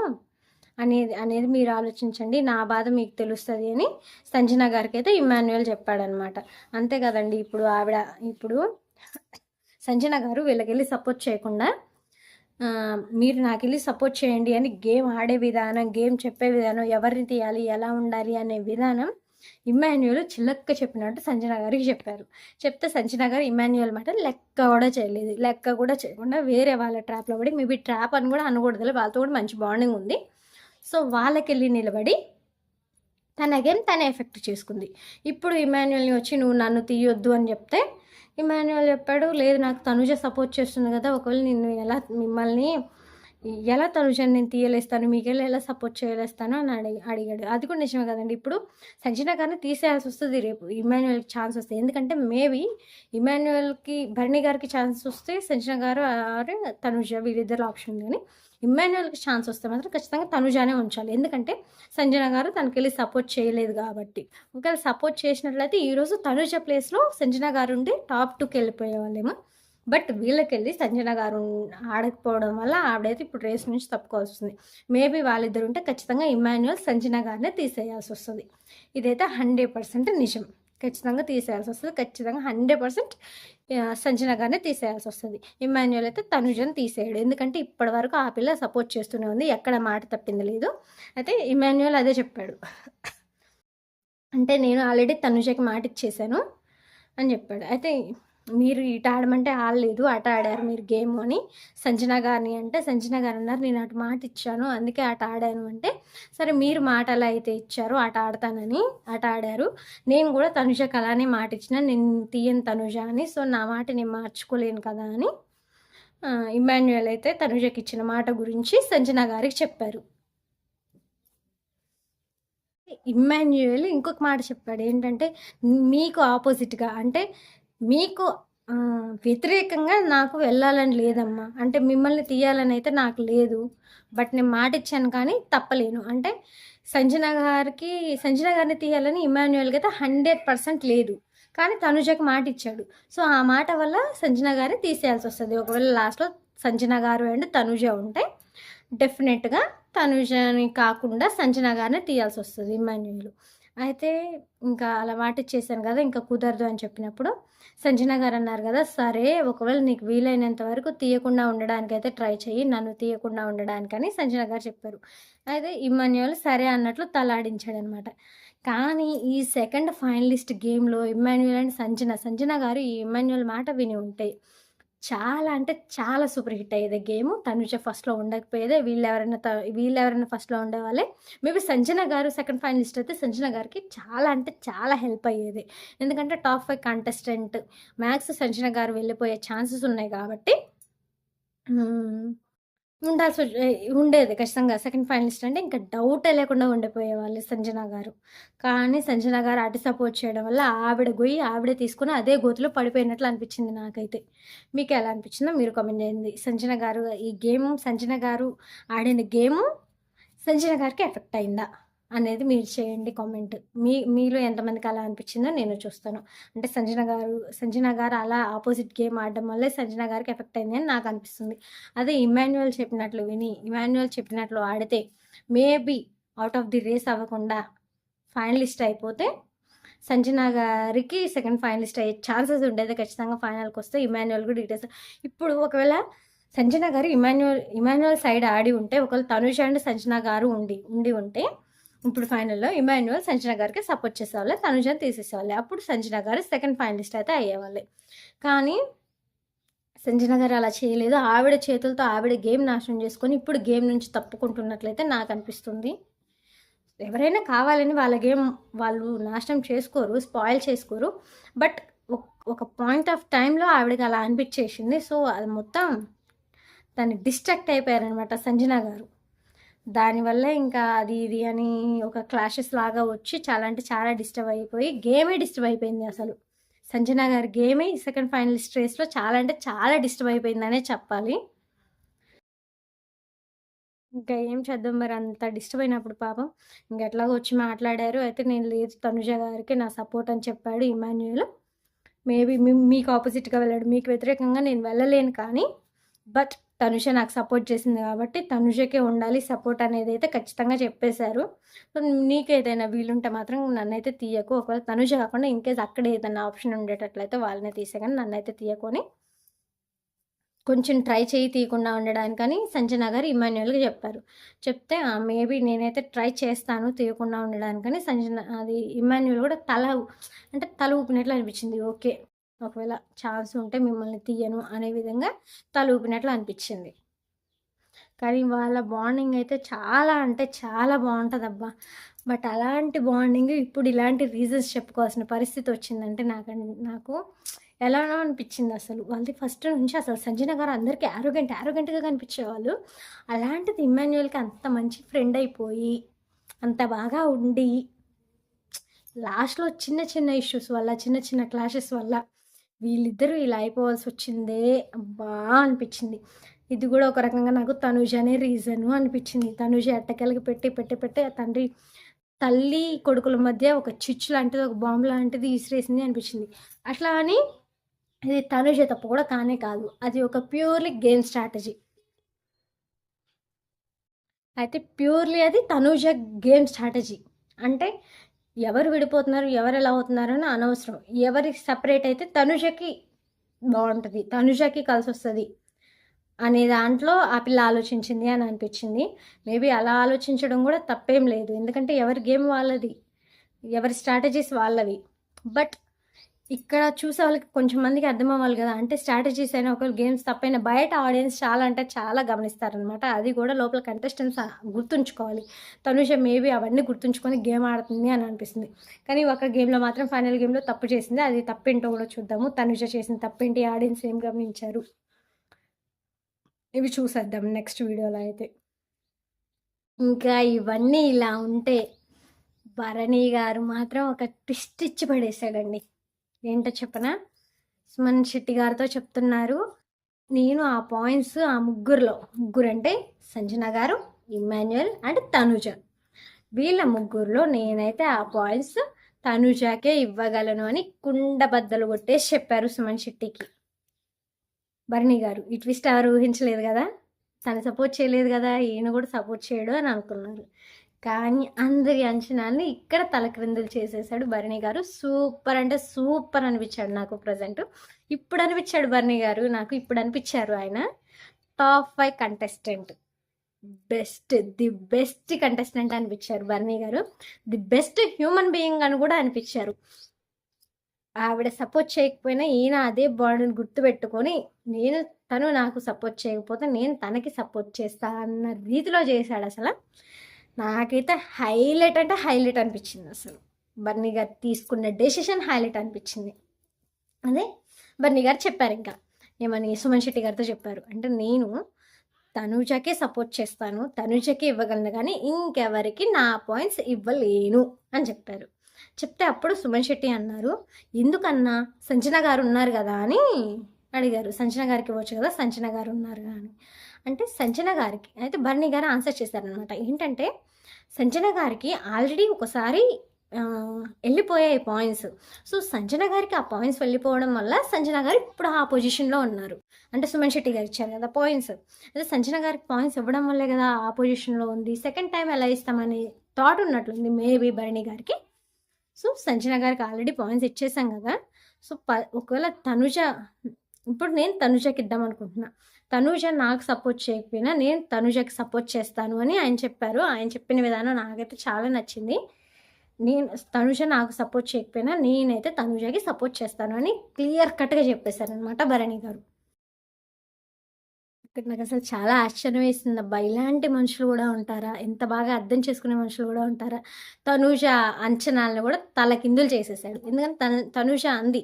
అనేది అనేది మీరు ఆలోచించండి. నా బాధ మీకు తెలుస్తది అని సంజన గారికైతే ఇమ్మాన్యుయల్ చెప్పాడనమాట. అంతే కదండీ! ఇప్పుడు సంజన గారు వీళ్ళకెళ్ళి సపోర్ట్ చేయకుండా మీరు నాకెళ్ళి సపోర్ట్ చేయండి అని గేమ్ ఆడే విధానం, గేమ్ చెప్పే విధానం, ఎవరిని తీయాలి, ఎలా ఉండాలి అనే విధానం ఇమ్మాన్యుయల్ చిలక్క చెప్పినట్టు సంజన గారికి చెప్పారు. చెప్తే సంజన గారు ఇమ్మాన్యుయల్ మాట లెక్క కూడా చేయలేదు. లెక్క కూడా చేయకుండా వేరే వాళ్ళ ట్రాప్‌లో పడి, మేబీ ట్రాప్ అని కూడా అనకూడదులే, వాళ్ళతో కూడా మంచి బాండింగ్ ఉంది. సో, వాళ్ళకెళ్ళి నిలబడి తన గేమ్ తనే ఎఫెక్ట్ చేసుకుంది. ఇప్పుడు ఇమ్మాన్యుయల్‌ని వచ్చి నువ్వు నన్ను తీయొద్దు అని చెప్తే, ఇమ్మాన్యుయల్ చెప్పాడు, లేదు నాకు తనుజ సపోర్ట్ చేస్తుంది కదా! ఒకవేళ మిమ్మల్ని ఎలా తనుజని నేను తీయలేస్తాను, మీకెళ్ళి ఎలా సపోర్ట్ చేయలేస్తాను అని అడిగాడు. అది కూడా నిజమే కదండీ! ఇప్పుడు సంజన గారిని తీసేయాల్సొస్తది రేపు ఇమ్మాన్యుయల్‌కి ఛాన్స్ వస్తే. ఎందుకంటే మేబీ భరణి గారికి ఛాన్స్ వస్తే సంజన గారు ఆర్ తనుజ వీళ్ళిద్దరిలో ఆప్షన్ ఉంది గానీ, ఇమ్మాన్యుయల్‌కి ఛాన్స్ వస్తే మాత్రం ఖచ్చితంగా తనుజానే ఉంచాలి. ఎందుకంటే సంజన గారు తనకెళ్ళి సపోర్ట్ చేయలేదు కాబట్టి. ఒకవేళ సపోర్ట్ చేసినట్లయితే ఈరోజు తనుజ ప్లేస్‌లో సంజన గారుండి టాప్ 2కి వెళ్ళిపోయేవాళ్ళేమో. బట్ వీళ్ళకెళ్ళి సంజన గారు ఆడకపోవడం వల్ల ఆవిడైతే ఇప్పుడు రేస్ నుంచి తప్పుకోవాల్సింది. మేబీ వాళ్ళిద్దరుంటే ఖచ్చితంగా ఇమ్మాన్యుయల్ సంజన గారినే తీసేయాల్సొస్తది. ఇదైతే 100% నిజం. ఖచ్చితంగా తీసేయాల్సొస్తది. ఖచ్చితంగా 100% సంజన గారినే తీసేయాల్సొస్తది. ఇమ్మాన్యుయల్ అయితే తనుజని తీసేయడు. ఎందుకంటే ఇప్పటివరకు ఆ పిల్ల సపోర్ట్ చేస్తూనే ఉంది. ఎక్కడ మాట తప్పింది లేదు. అయితే ఇమ్మాన్యుయల్ అదే చెప్పాడు. అంటే నేను ఆల్రెడీ తనుజకి మాటిచ్చేసాను అని చెప్పాడు. అయితే మీరు ఇటు ఆడమంటే ఆడలేదు, అటు ఆడారు మీరు గేమ్ అని సంజన గారిని అంటే, సంజన గారు అన్నారు నేను అటు మాట ఇచ్చాను అందుకే అటు ఆడాను అంటే, సరే మీరు మాట ఎలా అయితే ఇచ్చారో అటు ఆడతానని అటు ఆడారు. నేను కూడా తనుజకి అలానే మాట ఇచ్చిన, నేను తీయను తనుజ అని. సో నా మాట నేను మార్చుకోలేను కదా అని ఇమ్మాన్యుయల్ అయితే తనుజకి ఇచ్చిన మాట గురించి సంజన గారికి చెప్పారు. ఇమ్మాన్యుయల్ ఇంకొక మాట చెప్పాడు. ఏంటంటే మీకు ఆపోజిట్‌గా అంటే మీకు వ్యతిరేకంగా నాకు వెళ్ళాలని లేదమ్మా. అంటే మిమ్మల్ని తీయాలని అయితే నాకు లేదు. బట్ నేను మాటిచ్చాను కానీ తప్పలేను. అంటే సంజన గారిని తీయాలని ఇమ్మాన్యుయల్‌కి అయితే 100% లేదు. కానీ తనుజకి మాటిచ్చాడు. సో ఆ మాట వల్ల సంజన గారిని తీసేయాల్సొస్తది. ఒకవేళ లాస్ట్‌లో సంజన గారు అండ్ తనుజ ఉంటే డెఫినెట్‌గా తనుజని కాకుండా సంజన గారినే తీయాల్సొస్తది ఇమ్మాన్యుయల్. అయితే ఇంకా అలా మాటిచ్చేసాను కదా! ఇంకా కుదరదు అని చెప్పినప్పుడు సంజన గారు అన్నారు కదా! సరే ఒకవేళ నీకు వీలైనంత వరకు తీయకుండా ఉండడానికైతే ట్రై చెయ్యి. నన్ను తీయకుండా ఉండడానికని సంజన గారు చెప్పారు. అయితే ఇమ్మాన్యుయల్ సరే అన్నట్లు తలాడించాడనమాట. కానీ ఈ సెకండ్ ఫైనలిస్ట్ గేమ్‌లో ఇమ్మాన్యుయల్ అండ్ సంజన గారు ఈ ఇమ్మాన్యుయల్ మాట విని ఉంటే చాలా అంటే చాలా సూపర్ హిట్ అయ్యేది గేము. తనుజ ఫస్ట్‌లో ఉండకపోయేదే. వీళ్ళెవరైనా ఫస్ట్‌లో ఉండేవాళ్ళే. మేబీ సంజన గారు సెకండ్ ఫైనలిస్ట్ అయితే సంజన గారికి చాలా అంటే చాలా హెల్ప్ అయ్యేది. ఎందుకంటే టాప్ 5 కంటెస్టెంట్ మ్యాక్స్ సంజన గారు వెళ్ళిపోయే ఛాన్సెస్ ఉన్నాయి కాబట్టి ఉండాల్సి ఉండేది ఖచ్చితంగా. సెకండ్ ఫైనలిస్ట్ అంటే ఇంకా డౌటే లేకుండా ఉండిపోయేవాళ్ళు సంజన గారు. కానీ సంజన గారు అటు సపోర్ట్ చేయడం వల్ల ఆవిడ గొయ్యి ఆవిడే తీసుకొని అదే గోతిలో పడిపోయినట్లు అనిపించింది నాకైతే. మీకెలా అనిపించిందో మీరు కామెంట్ చేయండి. సంజన గారు ఈ గేమ్ సంజన గారు ఆడిన గేము సంజన గారికి ఎఫెక్ట్ అయిందా అనేది మీరు చేయండి కామెంట్. మీలో ఎంతమందికి అలా అనిపించిందో నేను చూస్తాను. అంటే సంజన గారు అలా ఆపోజిట్ గేమ్ ఆడడం వల్లే సంజన గారికి ఎఫెక్ట్ అయింది అని నాకు అనిపిస్తుంది. అదే ఇమాన్యుయల్ చెప్పినట్లు విని ఇమాన్యుయల్ చెప్పినట్లు ఆడితే maybe out of the race అవ్వకుండా ఫైనలిస్ట్ అయిపోతే సంజన గారికి సెకండ్ ఫైనలిస్ట్ అయ్యే ఛాన్సెస్ ఉండేది. ఖచ్చితంగా ఫైనల్కి వస్తే ఇమాన్యుయల్ కూడా డీటెయిల్స్. ఇప్పుడు ఒకవేళ సంజన గారు ఇమాన్యుయల్ సైడ్ ఆడి ఉంటే ఒకవేళ తనుష అండ్ సంజన గారు ఉండి ఉంటే ఇప్పుడు ఫైనల్లో ఇమాన్యుయల్ సంజన గారికి సపోర్ట్ చేసేవాళ్ళే, తనుజని తీసేసేవాళ్ళే. అప్పుడు సంజన గారు సెకండ్ ఫైనలిస్ట్ అయితే అయ్యేవాళ్ళే. కానీ సంజన గారు అలా చేయలేదు. ఆవిడ చేతులతో ఆవిడ గేమ్ నాశనం చేసుకొని ఇప్పుడు గేమ్ నుంచి తప్పుకుంటున్నట్లయితే నాకు అనిపిస్తుంది. ఎవరైనా కావాలని వాళ్ళ గేమ్ వాళ్ళు నాశనం చేసుకోరు, స్పాయిల్ చేసుకోరు. బట్ ఒక పాయింట్ ఆఫ్ టైంలో ఆవిడకి అలా అనిపించేసింది. సో అది మొత్తం దాన్ని డిస్ట్రాక్ట్ అయిపోయారనమాట సంజన గారు. దానివల్ల ఇంకా అది ఇది అని ఒక క్లాషెస్ లాగా వచ్చి చాలా అంటే చాలా డిస్టర్బ్ అయిపోయి గేమే డిస్టర్బ్ అయిపోయింది. అసలు సంజన గారి గేమే సెకండ్ ఫైనలిస్ట్ రేస్లో చాలా అంటే చాలా డిస్టర్బ్ అయిపోయిందనే చెప్పాలి. ఇంకా ఏం చేద్దాం మరి, అంత డిస్టర్బ్ అయినప్పుడు పాపం ఇంక ఎట్లాగో వచ్చి మాట్లాడారు. అయితే నేను లేదు తనుజ గారికి నా సపోర్ట్ అని చెప్పాడు ఇమాన్యుయల్. మేబీ మీకు ఆపోజిట్గా వెళ్ళాడు, మీకు వ్యతిరేకంగా నేను వెళ్ళలేను. కానీ బట్ తనుష నాకు సపోర్ట్ చేసింది కాబట్టి తనుషకే ఉండాలి సపోర్ట్ అనేది అయితే ఖచ్చితంగా చెప్పేశారు. సో నీకేదైనా వీలుంటే మాత్రం నన్నైతే తీయకు. ఒకవేళ తనుష కాకుండా ఇన్కేస్ అక్కడే ఏదైనా ఆప్షన్ ఉండేటట్లయితే వాళ్ళనే తీసే, కానీ నన్నైతే తీయకొని కొంచెం ట్రై చేయి తీయకుండా ఉండడానికని సంజన గారు ఇమాన్యుయల్కి చెప్పారు. చెప్తే మేబీ నేనైతే ట్రై చేస్తాను తీయకుండా ఉండడానికని అది ఇమాన్యుయల్ కూడా తల ఊపినట్లు అనిపించింది. ఓకే, ఒకవేళ ఛాన్స్ ఉంటే మిమ్మల్ని తీయను అనే విధంగా తల ఊపినట్లు అనిపించింది. కానీ వాళ్ళ బాండింగ్ అయితే చాలా అంటే చాలా బాగుంటుంది అబ్బా. బట్ అలాంటి బాండింగ్ ఇప్పుడు ఇలాంటి రీజన్స్ చెప్పుకోవాల్సిన పరిస్థితి వచ్చిందంటే నాకు ఎలానో అనిపించింది. అసలు వాళ్ళది ఫస్ట్ నుంచి అసలు సంజన గారు అందరికీ యారోగెంట్గా కనిపించేవాళ్ళు. అలాంటిది ఇమాన్యుయల్కి అంత మంచి ఫ్రెండ్ అయిపోయి అంత బాగా ఉండి లాస్ట్లో చిన్న చిన్న ఇష్యూస్ వల్ల చిన్న చిన్న క్లాషెస్ వల్ల వీళ్ళిద్దరూ ఇలా అయిపోవాల్సి వచ్చిందే అబ్బా అనిపించింది. ఇది కూడా ఒక రకంగా నాకు తనుజనే రీజను అనిపించింది. తనుజ అట్టకెళ్ళకి పెట్టి ఆ తల్లి కొడుకుల మధ్య ఒక చిచ్చు లాంటిది, ఒక బాంబు లాంటిది విసిరేసింది అనిపించింది. అట్లా అని ఇది తనుజ తప్పు కూడా కానే కాదు, అది ఒక ప్యూర్లీ గేమ్ స్ట్రాటజీ. అయితే ప్యూర్లీ అది తనుజ గేమ్ స్ట్రాటజీ. అంటే ఎవరు విడిపోతున్నారు, ఎవరు ఎలా అవుతున్నారు అని అనవసరం. ఎవరి సపరేట్ అయితే తనుజకి బాగుంటుంది, తనుజకి కలిసి వస్తుంది అనే దాంట్లో ఆ పిల్ల ఆలోచించింది అని అనిపించింది. మేబీ అలా ఆలోచించడం కూడా తప్పేం లేదు, ఎందుకంటే ఎవరి గేమ్ వాళ్ళది, ఎవరి స్ట్రాటజీస్ వాళ్ళవి. బట్ ఇక్కడ చూసే వాళ్ళకి కొంచెం మందికి అర్థం అవ్వాలి కదా, అంటే స్ట్రాటజీస్ అయినా ఒకవేళ గేమ్స్ తప్పైనా బయట ఆడియన్స్ చాలా అంటే చాలా గమనిస్తారనమాట. అది కూడా లోపల కంటెస్టెంట్స్ గుర్తుంచుకోవాలి. తనుష మేబీ అవన్నీ గుర్తుంచుకొని గేమ్ ఆడుతుంది అని అనిపిస్తుంది. కానీ ఒక గేమ్లో మాత్రం ఫైనల్ గేమ్లో తప్పు చేసింది. అది తప్పేంటో కూడా చూద్దాము. తనుష చేసిన తప్పేంటి, ఆడియన్స్ ఏం గమనించారు, ఇవి చూసేద్దాం నెక్స్ట్ వీడియోలో అయితే. ఇంకా ఇవన్నీ ఇలా ఉంటే భరణి గారు మాత్రం ఒక ట్విస్ట్ ఇచ్చి పడేశాడండి. ఏంటో చెప్పనా, సుమన్ శెట్టి గారితో చెప్తున్నారు, నేను ఆ పాయింట్స్ ఆ ముగ్గురు అంటే సంజన గారు, ఇమాన్యుయల్ అండ్ తనుజ, వీళ్ళ ముగ్గురులో నేనైతే ఆ పాయింట్స్ తనుజాకే ఇవ్వగలను అని కుండబద్దలు కొట్టేసి చెప్పారు సుమన్ శెట్టికి. భరణి గారు ఈ ట్విస్ట్ ఎవరు ఊహించలేదు కదా, తను సపోర్ట్ చేయలేదు కదా, ఈయన కూడా సపోర్ట్ చేయడు అని అనుకున్నారు. కానీ అందరి అంచనాల్ని ఇక్కడ తలక్రిందులు చేసేసాడు భరణి గారు. సూపర్ అంటే సూపర్ అనిపించాడు నాకు. ప్రజెంట్ ఇప్పుడు అనిపించాడు భరణి గారు నాకు, ఇప్పుడు అనిపించారు ఆయన top 5 contestant, the best contestant అనిపించారు భరణి గారు. ది బెస్ట్ హ్యూమన్ బీయింగ్ అని కూడా అనిపించారు. ఆవిడ సపోర్ట్ చేయకపోయినా ఈయన అదే బాండ్ని గుర్తుపెట్టుకొని తను నాకు సపోర్ట్ చేయకపోతే నేను తనకి సపోర్ట్ చేస్తా అన్న రీతిలో చేశాడు. అసలు నాకైతే హైలైట్ అంటే హైలైట్ అనిపించింది. అసలు బర్నీ గారు తీసుకున్న డెసిషన్ హైలైట్ అనిపించింది. అదే బర్నీ గారు చెప్పారు, ఇంకా ఏమని సుమన్ శెట్టి గారితో చెప్పారు అంటే, నేను తనూజకే సపోర్ట్ చేస్తాను, తనూజకే ఇవ్వగలను కానీ ఇంకెవరికి నా పాయింట్స్ ఇవ్వలేను అని చెప్పారు. చెప్తే అప్పుడు సుమన్ శెట్టి అన్నారు, ఎందుకన్నా సంజన గారు ఉన్నారు కదా అని అడిగారు. సంజన గారికి ఇవ్వచ్చు కదా, సంజన గారు ఉన్నారు అని. అంటే సంజన గారికి అయితే బర్నీ గారు ఆన్సర్ చేశారనమాట. ఏంటంటే సంజన గారికి ఆల్రెడీ ఒకసారి వెళ్ళిపోయాయి పాయింట్స్. సో సంజన గారికి ఆ పాయింట్స్ వెళ్ళిపోవడం వల్ల సంజన గారు ఇప్పుడు ఆ పొజిషన్లో ఉన్నారు. అంటే సుమన్ శెట్టి గారు ఇచ్చారు కదా పాయింట్స్, అయితే సంజన గారికి పాయింట్స్ ఇవ్వడం వల్లే కదా ఆ పొజిషన్లో ఉంది. సెకండ్ టైం ఎలా ఇస్తామని థాట్ ఉన్నట్లుంది మేబీ భరణి గారికి. సో సంజన గారికి ఆల్రెడీ పాయింట్స్ ఇచ్చేసాం కదా. సో ఒకవేళ తనుజ, ఇప్పుడు నేను తనుజకి ఇద్దాం అనుకుంటున్నా, తనుజ నాకు సపోర్ట్ చేయకపోయినా నేను తనుజకి సపోర్ట్ చేస్తాను అని ఆయన చెప్పారు. ఆయన చెప్పిన విధానం నాకైతే చాలా నచ్చింది. తనుజ నాకు సపోర్ట్ చేయకపోయినా నేనైతే తనుజకి సపోర్ట్ చేస్తాను అని క్లియర్ కట్గా చెప్పేశారనమాట భరణి గారు. ఇక్కడ నాకు అసలు చాలా ఆశ్చర్యం వేసింది అబ్బా, ఇలాంటి మనుషులు కూడా ఉంటారా, ఎంత బాగా అర్థం చేసుకునే మనుషులు కూడా ఉంటారా. తనుజ అంచనాలను కూడా తలకిందులు చేసేసాడు. ఎందుకంటే తనుజ అంది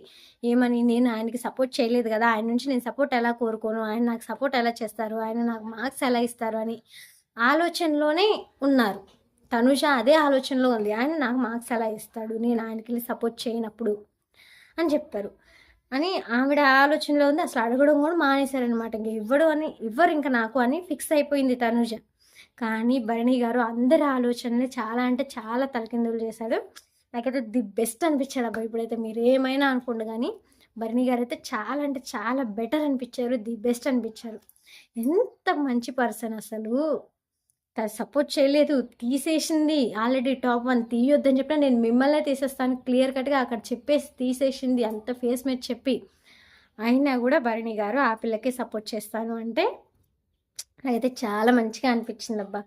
ఏమని, నేను ఆయనకి సపోర్ట్ చేయలేదు కదా, ఆయన నుంచి నేను సపోర్ట్ ఎలా కోరుకోను, ఆయన నాకు సపోర్ట్ ఎలా చేస్తారు, ఆయన నాకు మార్క్స్ ఎలా ఇస్తారు అని ఆలోచనలోనే ఉన్నారు. తనుజ అదే ఆలోచనలో ఉంది, ఆయన నాకు మార్క్స్ ఎలా ఇస్తాడు, నేను ఆయనకి సపోర్ట్ చేయనప్పుడు అని చెప్పారు అని ఆవిడ ఆలోచనలో ఉంది. అసలు అడగడం కూడా మానేశారనమాట. ఇంక ఇవ్వరు ఇంకా నాకు అని ఫిక్స్ అయిపోయింది తనుజ. కానీ భరణి గారు అందరి ఆలోచనని చాలా అంటే చాలా తలకిందులు చేశాడు. నాకైతే ది బెస్ట్ అనిపించాడు అబ్బా. ఇప్పుడైతే మీరు ఏమైనా అనుకోండి కానీ భరణి గారు అయితే చాలా అంటే చాలా బెటర్ అనిపించారు, ది బెస్ట్ అనిపించారు. ఎంత మంచి పర్సన్ అసలు. సపోర్ట్ చేయలేదు, తీసేసింది. ఆల్రెడీ టాప్ 1 తీయొద్దని చెప్పినా నేను మిమ్మల్నే తీసేస్తాను క్లియర్ కట్గా అక్కడ చెప్పేసి తీసేసింది, అంత ఫేస్ మీద చెప్పి. అయినా కూడా భరణి గారు ఆ పిల్లకి సపోర్ట్ చేస్తాను అంటే నాకైతే చాలా మంచిగా అనిపించింది అబ్బా.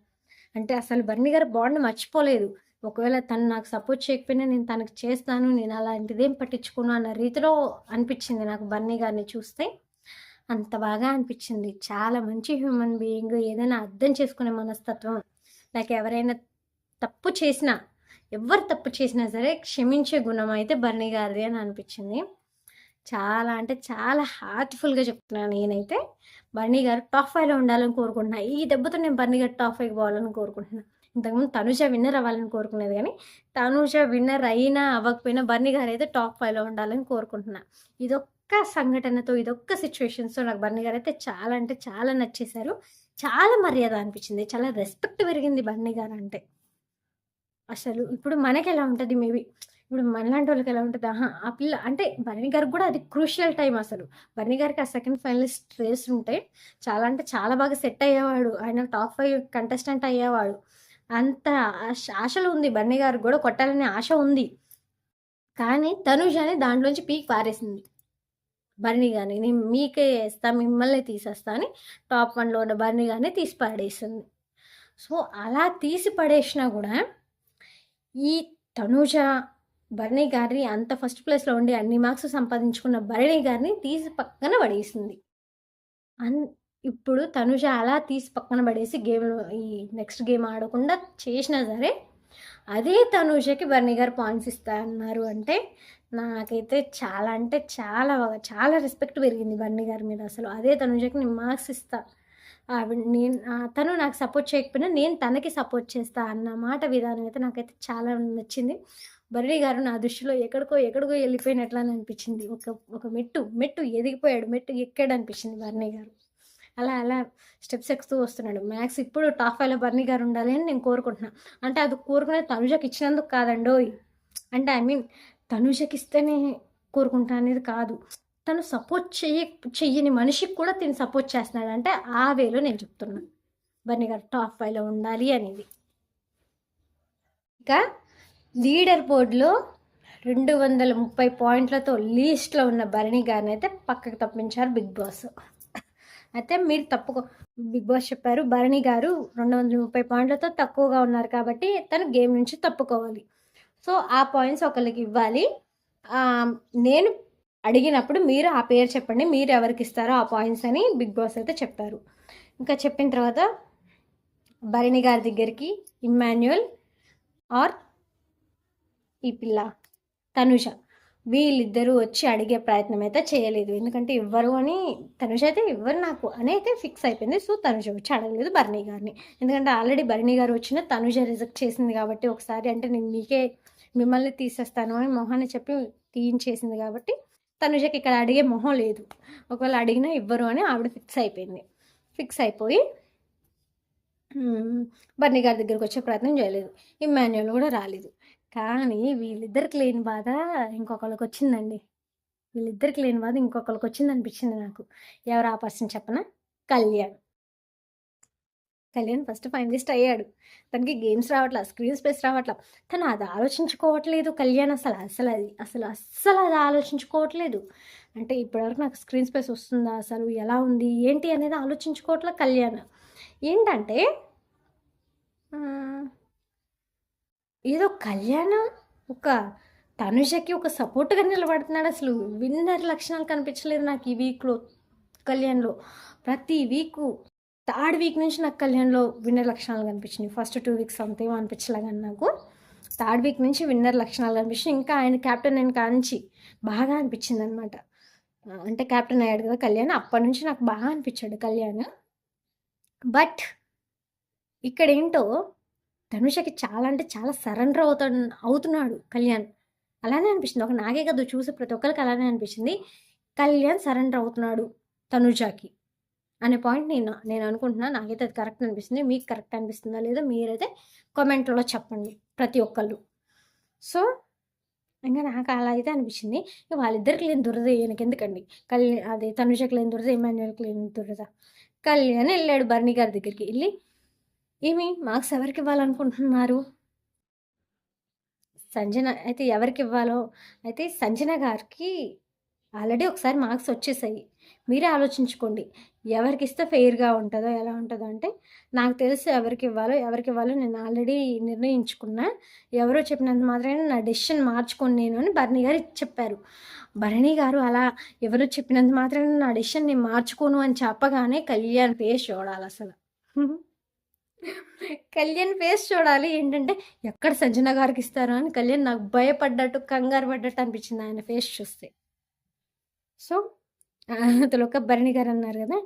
అంటే అసలు భరణి గారు బాండ్ మర్చిపోలేదు. ఒకవేళ తను నాకు సపోర్ట్ చేయకపోయినా నేను తనకు చేస్తాను, నేను అలాంటిదేం పట్టించుకోను అన్న రీతిలో అనిపించింది నాకు భరణి గారిని చూస్తే. అంత బాగా అనిపించింది. చాలా మంచి హ్యూమన్ బీయింగ్, ఏదైనా అర్థం చేసుకునే మనస్తత్వం. నాకు ఎవరైనా తప్పు చేసినా, ఎవరు తప్పు చేసినా సరే క్షమించే గుణం అయితే భరణి గారిది అని అనిపించింది. చాలా అంటే చాలా హార్ట్ఫుల్గా చెప్తున్నాను. నేనైతే భరణి గారు టాప్ 5లో ఉండాలని కోరుకుంటున్నా. ఈ దెబ్బతో నేను భరణి గారు టాప్ 5 పోవాలని కోరుకుంటున్నా. ఇంతకుముందు తనుజ విన్నర్ అవ్వాలని కోరుకునేది, కానీ తనుజ విన్నర్ అయినా అవ్వకపోయినా భరణి గారు అయితే టాప్ 5లో ఉండాలని కోరుకుంటున్నా. ఇదొక్క సంఘటనతో, ఇదొక్క సిచ్యువేషన్స్తో నాకు భరణి గారు అయితే చాలా అంటే చాలా నచ్చేశారు. చాలా మర్యాద అనిపించింది, చాలా రెస్పెక్ట్ పెరిగింది భరణి గారు అంటే. అసలు ఇప్పుడు మనకి ఎలా ఉంటుంది, మేబీ ఇప్పుడు మనలాంటి వాళ్ళకి ఎలా ఉంటుంది, ఆ పిల్ల అంటే భరణి గారికి కూడా అది క్రూషియల్ టైం. అసలు భరణి గారికి ఆ సెకండ్ ఫైనలిస్ట్ రేస్ ఉంటే చాలా అంటే చాలా బాగా సెట్ అయ్యేవాడు, ఆయన టాప్ 5 కంటెస్టెంట్ అయ్యేవాడు. అంత ఆశలు ఉంది భరణి గారికి కూడా, కొట్టాలనే ఆశ ఉంది. కానీ తనుజని దాంట్లోంచి పీక్ పారేసింది భరణి గారిని. నేను మీకే వేస్తా, మిమ్మల్ని తీసేస్తా అని టాప్ 1లో ఉన్న భరణి గారిని తీసి పడేసింది. సో అలా తీసి పడేసినా కూడా ఈ తనుజ భరణి గారిని అంత ఫస్ట్ ప్లేస్లో ఉండి అన్ని మార్క్స్ సంపాదించుకున్న భరణి గారిని తీసి పక్కన పడేసింది. ఇప్పుడు తనుజ అలా తీసి పక్కన పడేసి గేమ్లో ఈ నెక్స్ట్ గేమ్ ఆడకుండా చేసినా సరే అదే తనుజకి భరణి గారు పాయింట్స్ ఇస్తా అన్నారు అంటే నాకైతే చాలా అంటే చాలా చాలా రెస్పెక్ట్ పెరిగింది భరణి గారి మీద. అసలు అదే తనుజకి నేను మార్క్స్ ఇస్తా, తను నాకు సపోర్ట్ చేయకపోయినా నేను తనకి సపోర్ట్ చేస్తా అన్న మాట విధానం అయితే నాకైతే చాలా నచ్చింది. భరణి గారు నా దృష్టిలో ఎక్కడికో వెళ్ళిపోయినట్లు అని అనిపించింది. ఒక మెట్టు ఎదిగిపోయాడు, మెట్టు ఎక్కాడు అనిపించింది భరణి గారు. అలా స్టెప్స్ ఎక్కుతూ వస్తున్నాడు. మ్యాథ్స్ ఇప్పుడు టాప్ 5లో భరణి గారు ఉండాలి అని నేను కోరుకుంటున్నాను. అంటే అది కోరుకునే తనుజకి ఇచ్చినందుకు కాదండోయ్, అంటే తనుజకి ఇస్తేనే కోరుకుంటా అనేది కాదు, తను సపోర్ట్ చెయ్యని మనిషికి కూడా తిని సపోర్ట్ చేస్తున్నాడు అంటే ఆ వేలో నేను చెప్తున్నాను భరణి గారు టాప్ 5లో ఉండాలి అనేది. ఇంకా లీడర్ బోర్డులో 230 పాయింట్లతో లీస్ట్లో ఉన్న భరణి గారిని అయితే పక్కకు తప్పించారు బిగ్ బాస్. అయితే మీరు బిగ్ బాస్ చెప్పారు భరణి గారు 230 పాయింట్లతో తక్కువగా ఉన్నారు కాబట్టి తను గేమ్ నుంచి తప్పుకోవాలి. సో ఆ పాయింట్స్ ఒకరికి ఇవ్వాలి. నేను అడిగినప్పుడు మీరు ఆ పేరు చెప్పండి, మీరు ఎవరికి ఇస్తారో ఆ పాయింట్స్ అని బిగ్ బాస్ అయితే చెప్పారు. ఇంకా చెప్పిన తర్వాత భరణి గారి దగ్గరికి ఇమ్మాన్యుయల్ ఆర్ ఈ పిల్ల తనుజ వీళ్ళిద్దరూ వచ్చి అడిగే ప్రయత్నం అయితే చేయలేదు. ఎందుకంటే ఇవ్వరు అని తనుజ అయితే ఇవ్వరు నాకు అని అయితే ఫిక్స్ అయిపోయింది. సో తనుజ వచ్చి అడగలేదు భరణి గారిని. ఎందుకంటే ఆల్రెడీ భరణి గారు వచ్చిన తనుజ రిజెక్ట్ చేసింది కాబట్టి ఒకసారి అంటే నేను మిమ్మల్ని తీసేస్తాను అని మొహాన్ని చెప్పి తీయించేసింది కాబట్టి తనుజకి ఇక్కడ అడిగే మొహం లేదు. ఒకవేళ అడిగినా ఇవ్వరు అని ఆవిడ ఫిక్స్ అయిపోయింది. ఫిక్స్ అయిపోయి బర్నీ గారి దగ్గరికి వచ్చే ప్రయత్నం చేయలేదు. ఇమ్మాన్యుయల్ కూడా రాలేదు. కానీ వీళ్ళిద్దరికి లేని బాధ ఇంకొకళ్ళకి వచ్చిందండి. వీళ్ళిద్దరికి లేని బాధ ఇంకొకళ్ళకి వచ్చింది అనిపించింది నాకు. ఎవరు ఆ పర్సన్ చెప్పనా? కళ్యాణ్ ఫస్ట్ ఫైనలిస్ట్ అయ్యాడు. తనకి గేమ్స్ రావట్లా, స్క్రీన్ స్పేస్ రావట్లా. తను అది ఆలోచించుకోవట్లేదు కళ్యాణ్. అసలు అది ఆలోచించుకోవట్లేదు. అంటే ఇప్పటివరకు నాకు స్క్రీన్ స్పేస్ వస్తుందా, అసలు ఎలా ఉంది ఏంటి అనేది ఆలోచించుకోవట్లే కళ్యాణ్. ఏంటంటే ఏదో కళ్యాణ్ ఒక తనుజకి ఒక సపోర్ట్గా నిలబడుతున్నాడు. అసలు విన్నర్ లక్షణాలు కనిపించలేదు నాకు ఈ వీక్లో కళ్యాణ్లో. ప్రతి వీకు థర్డ్ వీక్ నుంచి నాకు కళ్యాణ్లో విన్నర్ లక్షణాలు కనిపించినాయి. ఫస్ట్ 2 వీక్స్ అంతేమో అనిపించలే, కానీ నాకు థర్డ్ వీక్ నుంచి విన్నర్ లక్షణాలు కనిపించినాయి. ఇంకా ఆయన క్యాప్టెన్ అయిన కాంచి బాగా అనిపించింది అనమాట. అంటే క్యాప్టెన్ అయ్యాడు కదా కళ్యాణ్, అప్పటి నుంచి నాకు బాగా అనిపించాడు కళ్యాణ్. బట్ ఇక్కడ ఏంటో ధనుషకి చాలా అంటే చాలా సరెండర్ అవుతున్నాడు కళ్యాణ్. అలానే అనిపించింది. ఒక నాకే కదా చూసి ప్రతి ఒక్కరికి అలానే అనిపించింది. కళ్యాణ్ సరెండర్ అవుతున్నాడు తనుజాకి అనే పాయింట్ నేను అనుకుంటున్నా. నాకైతే అది కరెక్ట్ అనిపిస్తుంది. మీకు కరెక్ట్ అనిపిస్తుందా లేదో మీరైతే కామెంట్లో చెప్పండి ప్రతి ఒక్కళ్ళు. సో ఇంకా నాకు అలా అయితే అనిపించింది. వాళ్ళిద్దరికి లేని దురద ఈయనకి ఎందుకండి? అదే తనుజకి లేని దురద, ఇమాన్యుయల్కి లేని దురద. కళ్యాణ్ వెళ్ళాడు బర్నీ గారి దగ్గరికి. వెళ్ళి ఏమి మార్క్స్ ఎవరికి ఇవ్వాలనుకుంటున్నారు? సంజన అయితే ఎవరికి ఇవ్వాలో అయితే సంజన గారికి ఆల్రెడీ ఒకసారి మార్క్స్ వచ్చేసాయి. మీరే ఆలోచించుకోండి ఎవరికి ఇస్తే ఫెయిర్గా ఉంటుందో ఎలా ఉంటుందో. అంటే నాకు తెలుసు ఎవరికి ఇవ్వాలో నేను ఆల్రెడీ నిర్ణయించుకున్నా. ఎవరో చెప్పినంత మాత్రమే నా డెసిషన్ మార్చుకోను నేను అని భరణి గారు చెప్పారు. భరణి గారు అలా ఎవరో చెప్పినంత మాత్రమే నా డెసిషన్ నేను మార్చుకోను అని చెప్పగానే కళ్యాణ్ ఫేస్ చూడాలి అసలు. కళ్యాణ్ ఫేస్ చూడాలి. ఏంటంటే ఎక్కడ సంజన గారికి ఇస్తారో అని కళ్యాణ్ నాకు భయపడ్డట్టు కంగారు పడ్డట్టు అనిపించింది ఆయన ఫేస్ చూస్తే. సో అంతలోక భరణి గారు అన్నారు కదా,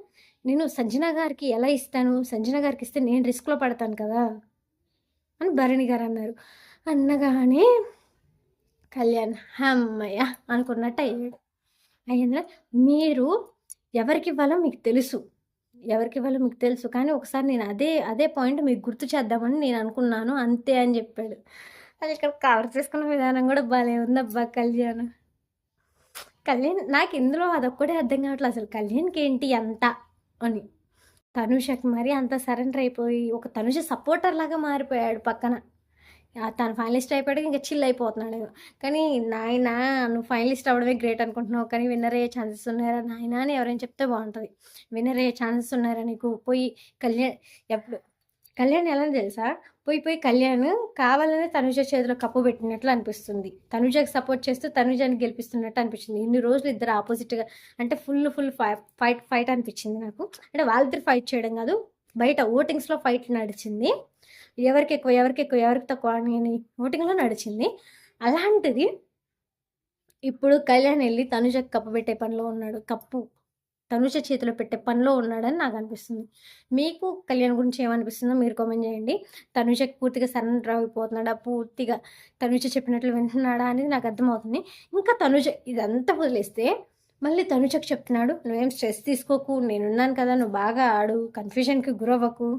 నేను సంజన గారికి ఎలా ఇస్తాను, సంజన గారికి ఇస్తే నేను రిస్క్లో పడతాను కదా అని భరణి గారు అన్నారు. అన్నగానే కళ్యాణ్ అమ్మయ్య అనుకున్నట్టు అయ్యిందా. మీరు ఎవరికి ఇవ్వాలో మీకు తెలుసు కానీ ఒకసారి నేను అదే పాయింట్ మీకు గుర్తు చేద్దామని నేను అనుకున్నాను అంతే అని చెప్పాడు. అది ఇక్కడ కవర్ చేసుకున్న విధానం కూడా భలే ఉందబ్బా కళ్యాణ్. నాకు ఇందులో అదొక్కడే అర్థం కావట్లేదు అసలు కళ్యాణ్కి ఏంటి అంత అని. తనుషకి మరి అంత సరెండర్ అయిపోయి ఒక తనుష సపోర్టర్ లాగా మారిపోయాడు పక్కన. తను ఫైనలిస్ట్ అయిపోయాడు, ఇంకా చిల్ అయిపోతున్నాడు. కానీ నాయన నువ్వు ఫైనలిస్ట్ అవ్వడమే గ్రేట్ అనుకుంటున్నావు, కానీ విన్నర్ అయ్యే ఛాన్సెస్ ఉన్నారా నాయన అని ఎవరైనా చెప్తే బాగుంటుంది. విన్నర్ అయ్యే ఛాన్సెస్ ఉన్నారా నీకు? పోయి కళ్యాణ్ ఎలా తెలుసా, పోయి కళ్యాణ్ కావాలనే తనుజ చేతిలో కప్పు పెట్టినట్లు అనిపిస్తుంది. తనుజకి సపోర్ట్ చేస్తూ తనుజని గెలిపిస్తున్నట్టు అనిపించింది. ఇన్ని రోజులు ఇద్దరు ఆపోజిట్గా అంటే ఫుల్ ఫైట్ అనిపించింది నాకు. అంటే వాళ్ళిద్దరు ఫైట్ చేయడం కాదు, బయట ఓటింగ్స్లో ఫైట్ నడిచింది. ఎవరికి తక్కువ అని ఓటింగ్లో నడిచింది. అలాంటిది ఇప్పుడు కళ్యాణ్ వెళ్ళి తనుజకి కప్పు పెట్టే పనిలో ఉన్నాడు, తనుజ చేతిలో పెట్టే పనిలో ఉన్నాడని నాకు అనిపిస్తుంది. మీకు కళ్యాణ్ గురించి ఏమనిపిస్తుందో మీరు కామెంట్ చేయండి. తనుజకి పూర్తిగా సరెండర్ అయిపోతున్నాడా, పూర్తిగా తనుజ చెప్పినట్లు వింటున్నాడా అనేది నాకు అర్థమవుతుంది. ఇంకా తనుజ ఇదంతా వదిలేస్తే మళ్ళీ తనుజకి చెప్తున్నాడు, నువ్వేం స్ట్రెస్ తీసుకోకు, నేనున్నాను కదా, నువ్వు బాగా ఆడు, కన్ఫ్యూజన్కి గురవ్వకు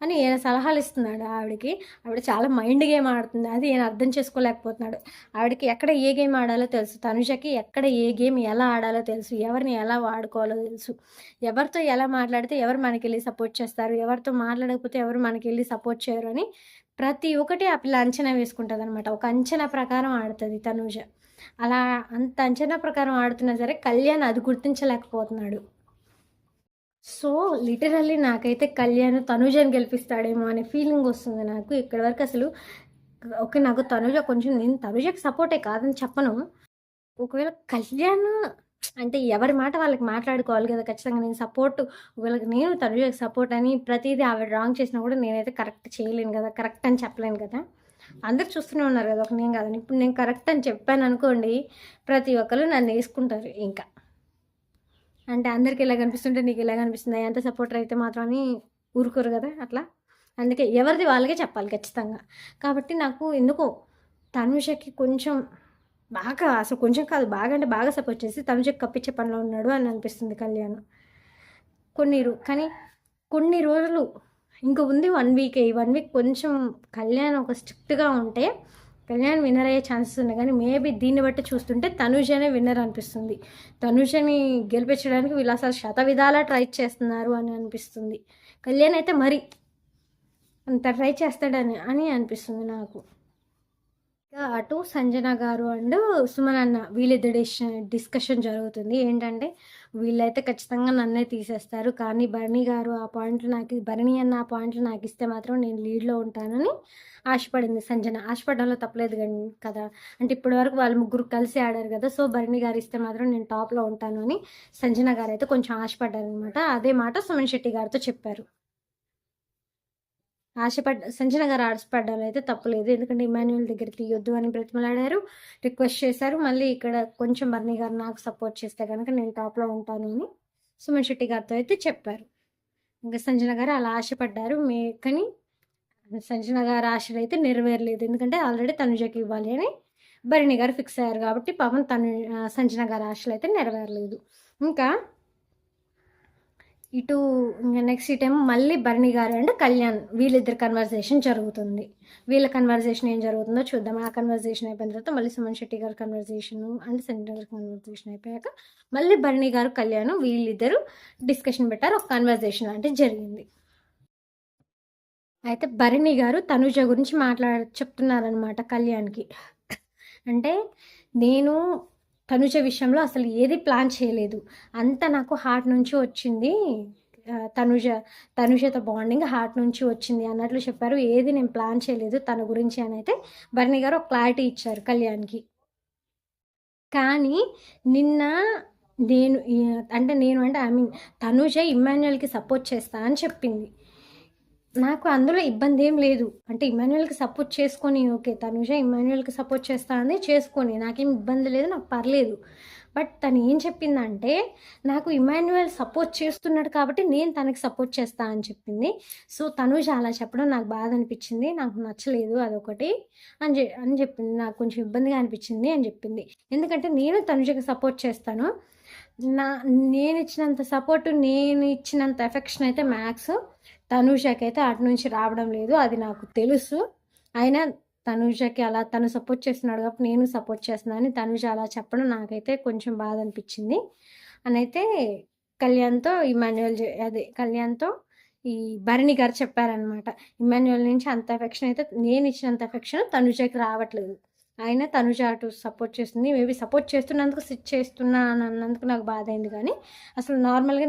అని ఈయన సలహాలు ఇస్తున్నాడు ఆవిడకి. ఆవిడ చాలా మైండ్ గేమ్ ఆడుతుంది, అది ఈయన అర్థం చేసుకోలేకపోతున్నాడు. ఆవిడకి ఎక్కడ ఏ గేమ్ ఆడాలో తెలుసు, తనుజకి ఎక్కడ ఏ గేమ్ ఎలా ఆడాలో తెలుసు, ఎవరిని ఎలా వాడుకోవాలో తెలుసు, ఎవరితో ఎలా మాట్లాడితే ఎవరు మనకి వెళ్ళి సపోర్ట్ చేస్తారు, ఎవరితో మాట్లాడకపోతే ఎవరు మనకి వెళ్ళి సపోర్ట్ చేయరు అని ప్రతి ఒక్కటి ఆ పిల్ల అంచనా వేసుకుంటుంది అనమాట. ఒక అంచనా ప్రకారం ఆడుతుంది తనుజ. అలా అంత అంచనా ప్రకారం ఆడుతున్నా సరే కళ్యాణ్ అది గుర్తించలేకపోతున్నాడు. సో లిటరల్లీ నాకైతే కళ్యాణ్ తనుజని గెలిపిస్తాడేమో అనే ఫీలింగ్ వస్తుంది నాకు. ఇక్కడి వరకు అసలు ఓకే, నాకు తనుజ కొంచెం, నేను తనుజకి సపోర్టే కాదని చెప్పను. ఒకవేళ కళ్యాణ్ అంటే ఎవరి మాట వాళ్ళకి మాట్లాడుకోవాలి కదా ఖచ్చితంగా. నేను సపోర్ట్, ఒకవేళ నేను తనుజకి సపోర్ట్ అని ప్రతిదీ ఆవిడ రాంగ్ చేసినా కూడా నేనైతే కరెక్ట్ చేయలేను కదా, కరెక్ట్ అని చెప్పలేను కదా. అందరు చూస్తూనే ఉన్నారు కదా, ఒక నేను కాదని. ఇప్పుడు నేను కరెక్ట్ అని చెప్పాను అనుకోండి, ప్రతి ఒక్కరు నన్ను వేసుకుంటారు ఇంకా. అంటే అందరికి ఇలా కనిపిస్తుంటే నీకు ఇలా కనిపిస్తుంది, ఎంత సపోర్టర్ అయితే మాత్రం అని ఊరుకోరు కదా అట్లా. అందుకే ఎవరిది వాళ్ళకే చెప్పాలి ఖచ్చితంగా. కాబట్టి నాకు ఎందుకో తనుషకి కొంచెం బాగా, అసలు కొంచెం కాదు బాగా అంటే బాగా సపోర్ట్ చేసి తనుషకి కప్పించే పనిలో ఉన్నాడు అని అనిపిస్తుంది కళ్యాణ్. కానీ కొన్ని రోజులు ఇంక ఉంది, 1 వీక్. ఈ 1 వీక్ కొంచెం కళ్యాణ్ ఒక స్ట్రిక్ట్గా ఉంటే కళ్యాణ్ విన్నర్ అయ్యే ఛాన్సెస్ ఉన్నాయి. కానీ మేబీ దీన్ని బట్టి చూస్తుంటే తనుజనే విన్నర్ అనిపిస్తుంది. తనుజని గెలిపించడానికి వీళ్ళు అసలు శతవిధాలా ట్రై చేస్తున్నారు అని అనిపిస్తుంది. కళ్యాణ్ అయితే మరి అంత ట్రై చేస్తాడని అనిపిస్తుంది నాకు. అటు సంజన గారు అండ్ సుమన్ అన్న వీళ్ళిద్దరు డిస్కషన్ జరుగుతుంది. ఏంటంటే వీళ్ళైతే ఖచ్చితంగా నన్నే తీసేస్తారు, కానీ భరణి గారు ఆ పాయింట్లు నాకు, భరణి అన్న ఆ పాయింట్లు నాకు ఇస్తే మాత్రం నేను లీడ్లో ఉంటానని ఆశపడింది సంజన. ఆశపడడంలో తప్పలేదు కదా, అంటే ఇప్పటి వరకు వాళ్ళు ముగ్గురు కలిసి ఆడారు కదా, సో భరణి గారు ఇస్తే మాత్రం నేను టాప్లో ఉంటాను అని సంజన గారు అయితే కొంచెం ఆశపడ్డారు అనమాట. అదే మాట సుమన్ శెట్టి గారితో చెప్పారు. సంజన గారు ఆశపడ్డాలో అయితే తప్పలేదు, ఎందుకంటే ఇమాన్యుయల్ దగ్గర తీయొద్దు అని బ్రతిమలాడారు, రిక్వెస్ట్ చేశారు. మళ్ళీ ఇక్కడ కొంచెం బర్నీ గారు నాకు సపోర్ట్ చేస్తే కనుక నేను టాప్లో ఉంటాను అని సుమన్ శెట్టి గారితో అయితే చెప్పారు. ఇంకా సంజన గారు అలా ఆశపడ్డారు, కానీ సంజన గారు ఆశలు అయితే నెరవేరలేదు, ఎందుకంటే ఆల్రెడీ తనుజకి ఇవ్వాలి అని భరణి గారు ఫిక్స్ అయ్యారు కాబట్టి పాపం సంజన గారి ఆశలు అయితే నెరవేరలేదు. ఇంకా ఇటు నెక్స్ట్ టైం మళ్ళీ భరణి గారు అండ్ కళ్యాణ్ వీళ్ళిద్దరు కన్వర్జేషన్ జరుగుతుంది. వీళ్ళ కన్వర్జేషన్ ఏం జరుగుతుందో చూద్దాం. ఆ కన్వర్జేషన్ అయిపోయిన తర్వాత మళ్ళీ సుమన్ శెట్టి గారి కన్వర్జేషన్ అండ్ సంజన గారి కన్వర్జేషన్ అయిపోయాక మళ్ళీ భరణి గారు కళ్యాణ్ వీళ్ళిద్దరు డిస్కషన్ పెట్టారు, ఒక కన్వర్జేషన్ అంటే జరిగింది. అయితే భరణి గారు తనుజ గురించి చెప్తున్నారనమాట కళ్యాణ్కి. అంటే నేను తనుజ విషయంలో అసలు ఏది ప్లాన్ చేయలేదు, అంతా నాకు హార్ట్ నుంచి వచ్చింది, తనుజతో బాండింగ్ హార్ట్ నుంచి వచ్చింది అన్నట్లు చెప్పారు. ఏది నేను ప్లాన్ చేయలేదు తన గురించి అని అయితే భరణి గారు ఒక క్లారిటీ ఇచ్చారు కళ్యాణ్కి. కానీ నిన్న నేను ఐ మీన్ తనుజ ఇమ్మాన్యుయల్కి సపోర్ట్ చేస్తా అని చెప్పింది. నాకు అందులో ఇబ్బంది ఏం లేదు, అంటే ఇమాన్యుయల్కి సపోర్ట్ చేసుకొని ఓకే, తనుజ ఇమాన్యుయల్కి సపోర్ట్ చేస్తా అని చేసుకొని నాకేం ఇబ్బంది లేదు, నాకు పర్లేదు. బట్ తను ఏం చెప్పిందంటే నాకు ఇమాన్యుయల్ సపోర్ట్ చేస్తున్నాడు కాబట్టి నేను తనకి సపోర్ట్ చేస్తా అని చెప్పింది. సో తనుజ అలా చెప్పడం నాకు బాధ అనిపించింది, నాకు నచ్చలేదు అదొకటి అని చెప్పింది. నాకు కొంచెం ఇబ్బందిగా అనిపించింది అని చెప్పింది. ఎందుకంటే నేను తనుజకి సపోర్ట్ చేస్తాను, నేను ఇచ్చినంత సపోర్టు, నేను ఇచ్చినంత ఎఫెక్షన్ అయితే మ్యాక్స్ తనుజకి అయితే అటు నుంచి రావడం లేదు, అది నాకు తెలుసు. అయినా తనుజకి అలా తను సపోర్ట్ చేస్తున్నాడు కాబట్టి నేను సపోర్ట్ చేస్తున్నాను, తనుజ అలా చెప్పడం నాకైతే కొంచెం బాధ అనిపించింది అని అయితే కళ్యాణ్తో కళ్యాణ్తో ఈ భరణి గారు చెప్పారనమాట. ఇమాన్యుయల్ నుంచి అంత ఎఫెక్షన్ అయితే నేను ఇచ్చినంత ఎఫెక్షన్ తనుజకి రావట్లేదు, అయినా తనుజ అటు సపోర్ట్ చేస్తుంది. మేబీ సపోర్ట్ చేస్తున్నందుకు అన్నందుకు నాకు బాధ అయింది, కానీ అసలు నార్మల్గా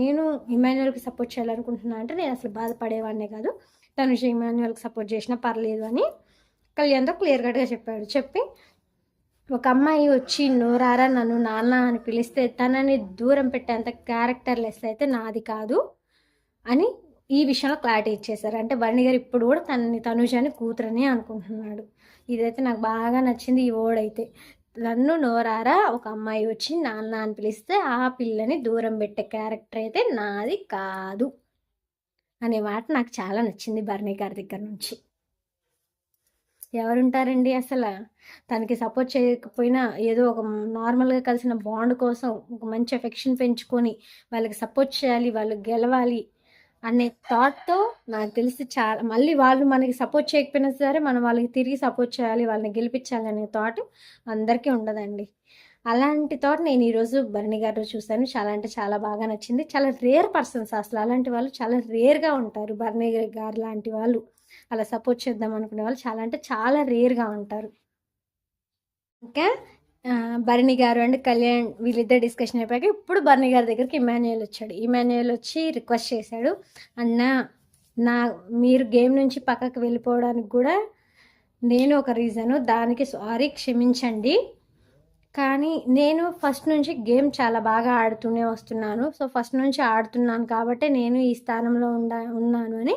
నేను ఇమాన్యుయల్కి సపోర్ట్ చేయాలనుకుంటున్నా అంటే నేను అసలు బాధపడేవాడినే కాదు, తనుజ ఇమాన్యుయల్కి సపోర్ట్ చేసినా పర్లేదు అని కళ్యాణ్తో క్లియర్ కట్గా చెప్పాడు. చెప్పి ఒక అమ్మాయి వచ్చి నోరారా నన్ను నాన్న అని పిలిస్తే తనని దూరం పెట్టేంత క్యారెక్టర్లెస్ అయితే నాది కాదు అని ఈ విషయంలో క్లారిటీ ఇచ్చేశారు. అంటే భరణి గారు ఇప్పుడు కూడా తనుజని కూతురని అనుకుంటున్నాడు. ఇదైతే నాకు బాగా నచ్చింది. ఈ ఓడైతే నన్ను నోరారా ఒక అమ్మాయి వచ్చి నాన్న అని పిలిస్తే ఆ పిల్లని దూరం పెట్టే క్యారెక్టర్ అయితే నాది కాదు అనే మాట నాకు చాలా నచ్చింది భరణి గారి దగ్గర నుంచి. ఎవరుంటారండి అసలు తనకి సపోర్ట్ చేయకపోయినా ఏదో ఒక నార్మల్గా కలిసిన బాండ్ కోసం ఒక మంచి ఎఫెక్షన్ పెంచుకొని వాళ్ళకి సపోర్ట్ చేయాలి, వాళ్ళు గెలవాలి అనే థాట్తో నాకు తెలిసి చాలా, మళ్ళీ వాళ్ళు మనకి సపోర్ట్ చేయకపోయినా సరే మనం వాళ్ళకి తిరిగి సపోర్ట్ చేయాలి, వాళ్ళని గెలిపించాలి అనే థాట్ అందరికీ ఉండదండి. అలాంటి థాట్ నేను ఈరోజు భరణి గారు చూశాను, చాలా అంటే చాలా బాగా నచ్చింది. చాలా రేర్ పర్సన్స్ అసలు, అలాంటి వాళ్ళు చాలా రేర్గా ఉంటారు. భరణి గారు లాంటి వాళ్ళు అలా సపోర్ట్ చేద్దాం అనుకునే వాళ్ళు చాలా అంటే చాలా రేర్గా ఉంటారు. ఇంకా భరణి గారు అండ్ కళ్యాణ్ వీళ్ళిద్దరు డిస్కషన్ అయిపోయాక ఇప్పుడు భరణి గారి దగ్గరికి ఇమాన్యుయల్ వచ్చాడు. ఇమాన్యుయల్ వచ్చి రిక్వెస్ట్ చేశాడు, అన్న మీరు గేమ్ నుంచి పక్కకు వెళ్ళిపోవడానికి కూడా నేను ఒక రీజను, దానికి సారీ క్షమించండి, కానీ నేను ఫస్ట్ నుంచి గేమ్ చాలా బాగా ఆడుతూనే వస్తున్నాను. సో, ఫస్ట్ నుంచి ఆడుతున్నాను కాబట్టే నేను ఈ స్థానంలో ఉన్నాను అని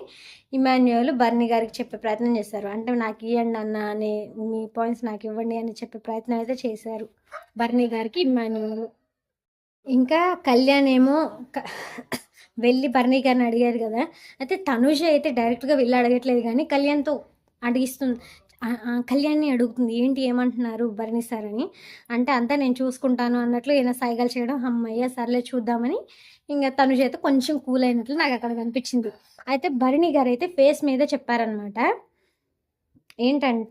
ఇమాన్యుయల్ బర్నీ గారికి చెప్పే ప్రయత్నం చేశారు. అంటే నాకు ఇయ్యండి అన్న అని, మీ పాయింట్స్ నాకు ఇవ్వండి అని చెప్పే ప్రయత్నం అయితే చేశారు బర్నీ గారికి ఇమాన్యుయల్. ఇంకా కళ్యాణ్ ఏమో వెళ్ళి బర్నీ గారిని అడిగారు కదా. అయితే తనుజ అయితే డైరెక్ట్గా వెళ్ళి అడగట్లేదు కానీ కళ్యాణ్తో అడిగిస్తుంది. కళ్యాణ్ని అడుగుతుంది, ఏంటి ఏమంటున్నారు భరణి సార్ అని. అంటే అంతా నేను చూసుకుంటాను అన్నట్లు ఈయన సైగలు చేయడం, అమ్మయ్య సర్లే చూద్దామని ఇంకా తనుజ అయితే కొంచెం కూల్ అయినట్లు నాకు అక్కడ కనిపించింది. అయితే భరణి గారు అయితే ఫేస్ మీద చెప్పారనమాట. ఏంటంటే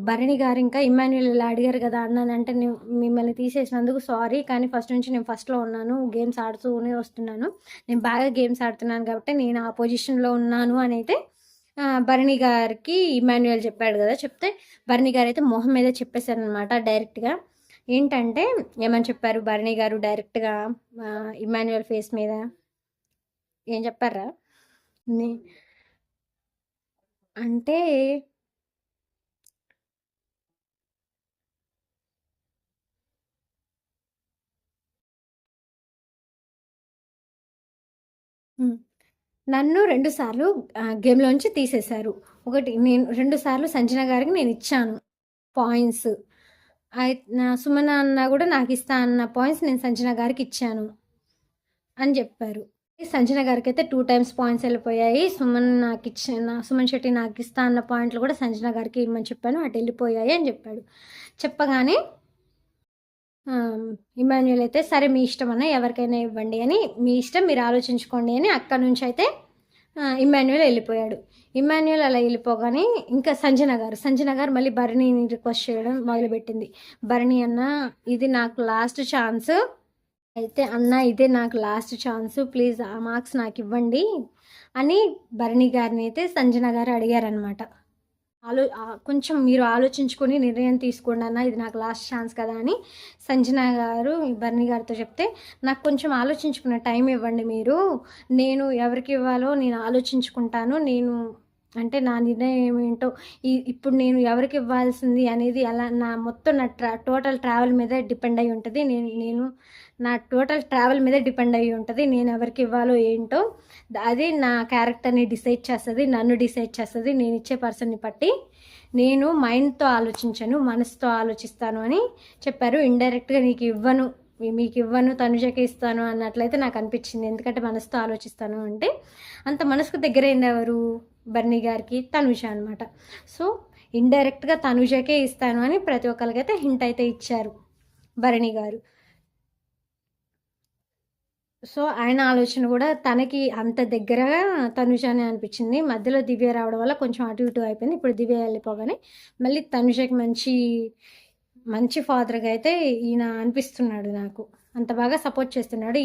భరణి గారు ఇంకా ఇమాన్యుయల్ ఇలా అడిగారు కదా అన్నానంటే, మిమ్మల్ని తీసేసినందుకు సారీ, కానీ ఫస్ట్ నుంచి నేను ఫస్ట్లో ఉన్నాను, గేమ్స్ ఆడుతూనే వస్తున్నాను, నేను బాగా గేమ్స్ ఆడుతున్నాను కాబట్టి నేను ఆ పొజిషన్లో ఉన్నాను అని అయితే భరణి గారికి ఇమాన్యుయల్ చెప్పాడు కదా. చెప్తే భరణి గారు అయితే మొహం మీద చెప్పేశారు అనమాట డైరెక్ట్గా. ఏంటంటే ఏమని చెప్పారు భరణి గారు డైరెక్ట్గా ఇమాన్యుయల్ ఫేస్ మీద ఏం చెప్పారా అంటే నన్ను 2 సార్లు గేమ్‌లోంచి తీసేశారు. ఒకటి నేను 2 సార్లు సంజన గారికి నేను ఇచ్చాను పాయింట్స్. సుమన అన్న కూడా నాకు ఇస్తా అన్న పాయింట్స్ నేను సంజన గారికి ఇచ్చాను అని చెప్పారు. సంజన గారికి అయితే 2 టైమ్స్ పాయింట్స్ వెళ్ళిపోయాయి. సుమన్ శెట్టి నాకు ఇస్తా అన్న పాయింట్లు కూడా సంజన గారికి ఇమ్మని చెప్పాను, అటు వెళ్ళిపోయాయి అని చెప్పాడు. చెప్పగానే ఇమాన్యుయల్ అయితే సరే మీ ఇష్టం అన్న, ఎవరికైనా ఇవ్వండి అని, మీ ఇష్టం మీరు ఆలోచించుకోండి అని అక్కడ నుంచి అయితే ఇమాన్యుయల్ వెళ్ళిపోయాడు. ఇమాన్యుయల్ అలా వెళ్ళిపోగానే ఇంకా సంజన గారు మళ్ళీ భరణిని రిక్వెస్ట్ చేయడం మొదలుపెట్టింది. భరణి అన్న ఇది నాకు లాస్ట్ ఛాన్స్, అయితే అన్న ఇదే నాకు లాస్ట్ ఛాన్స్, ప్లీజ్ ఆ మార్క్స్ నాకు ఇవ్వండి అని భరణి గారిని అయితే సంజన గారు అడిగారనమాట. కొంచెం మీరు ఆలోచించుకొని నిర్ణయం తీసుకోండి అన్న, ఇది నాకు లాస్ట్ ఛాన్స్ కదా అని సంజన గారు బర్నీ గారితో చెప్తే, నాకు కొంచెం ఆలోచించుకునే టైం ఇవ్వండి మీరు, నేను ఎవరికి ఇవ్వాలో నేను ఆలోచించుకుంటాను, నేను అంటే నా నిర్ణయం ఏంటో ఇప్పుడు నేను ఎవరికి ఇవ్వాల్సింది అనేది అలా నా మొత్తం నా టోటల్ ట్రావెల్ మీద డిపెండ్ అయి ఉంటుంది, నేను నా టోటల్ ట్రావెల్ మీద డిపెండ్ అయ్యి ఉంటుంది, నేను ఎవరికి ఇవ్వాలో ఏంటో అది నా క్యారెక్టర్ని డిసైడ్ చేస్తుంది, నన్ను డిసైడ్ చేస్తుంది, నేను ఇచ్చే పర్సన్ని బట్టి నేను మైండ్తో ఆలోచించను, మనసుతో ఆలోచిస్తాను అని చెప్పారు. ఇండైరెక్ట్గా మీకు ఇవ్వను తనుజకి ఇస్తాను అన్నట్లయితే నాకు అనిపించింది. ఎందుకంటే మనసుతో ఆలోచిస్తాను అంటే అంత మనసుకు దగ్గరైంది ఎవరు, బర్నీ గారికి తనుజ అనమాట. సో ఇండైరెక్ట్గా తనుజకే ఇస్తాను అని ప్రతి ఒక్కరికైతే హింట్ అయితే ఇచ్చారు భరణి గారు. సో ఆయన ఆలోచన కూడా తనకి అంత దగ్గరగా తనుజనే అనిపించింది. మధ్యలో దివ్య రావడం వల్ల కొంచెం అటు ఇటు అయిపోయింది. ఇప్పుడు దివ్య వెళ్ళిపోగానే మళ్ళీ తనుజకి మంచి ఫాదర్గా అయితే ఈయన అనిపిస్తున్నాడు నాకు. అంత బాగా సపోర్ట్ చేస్తున్నాడు.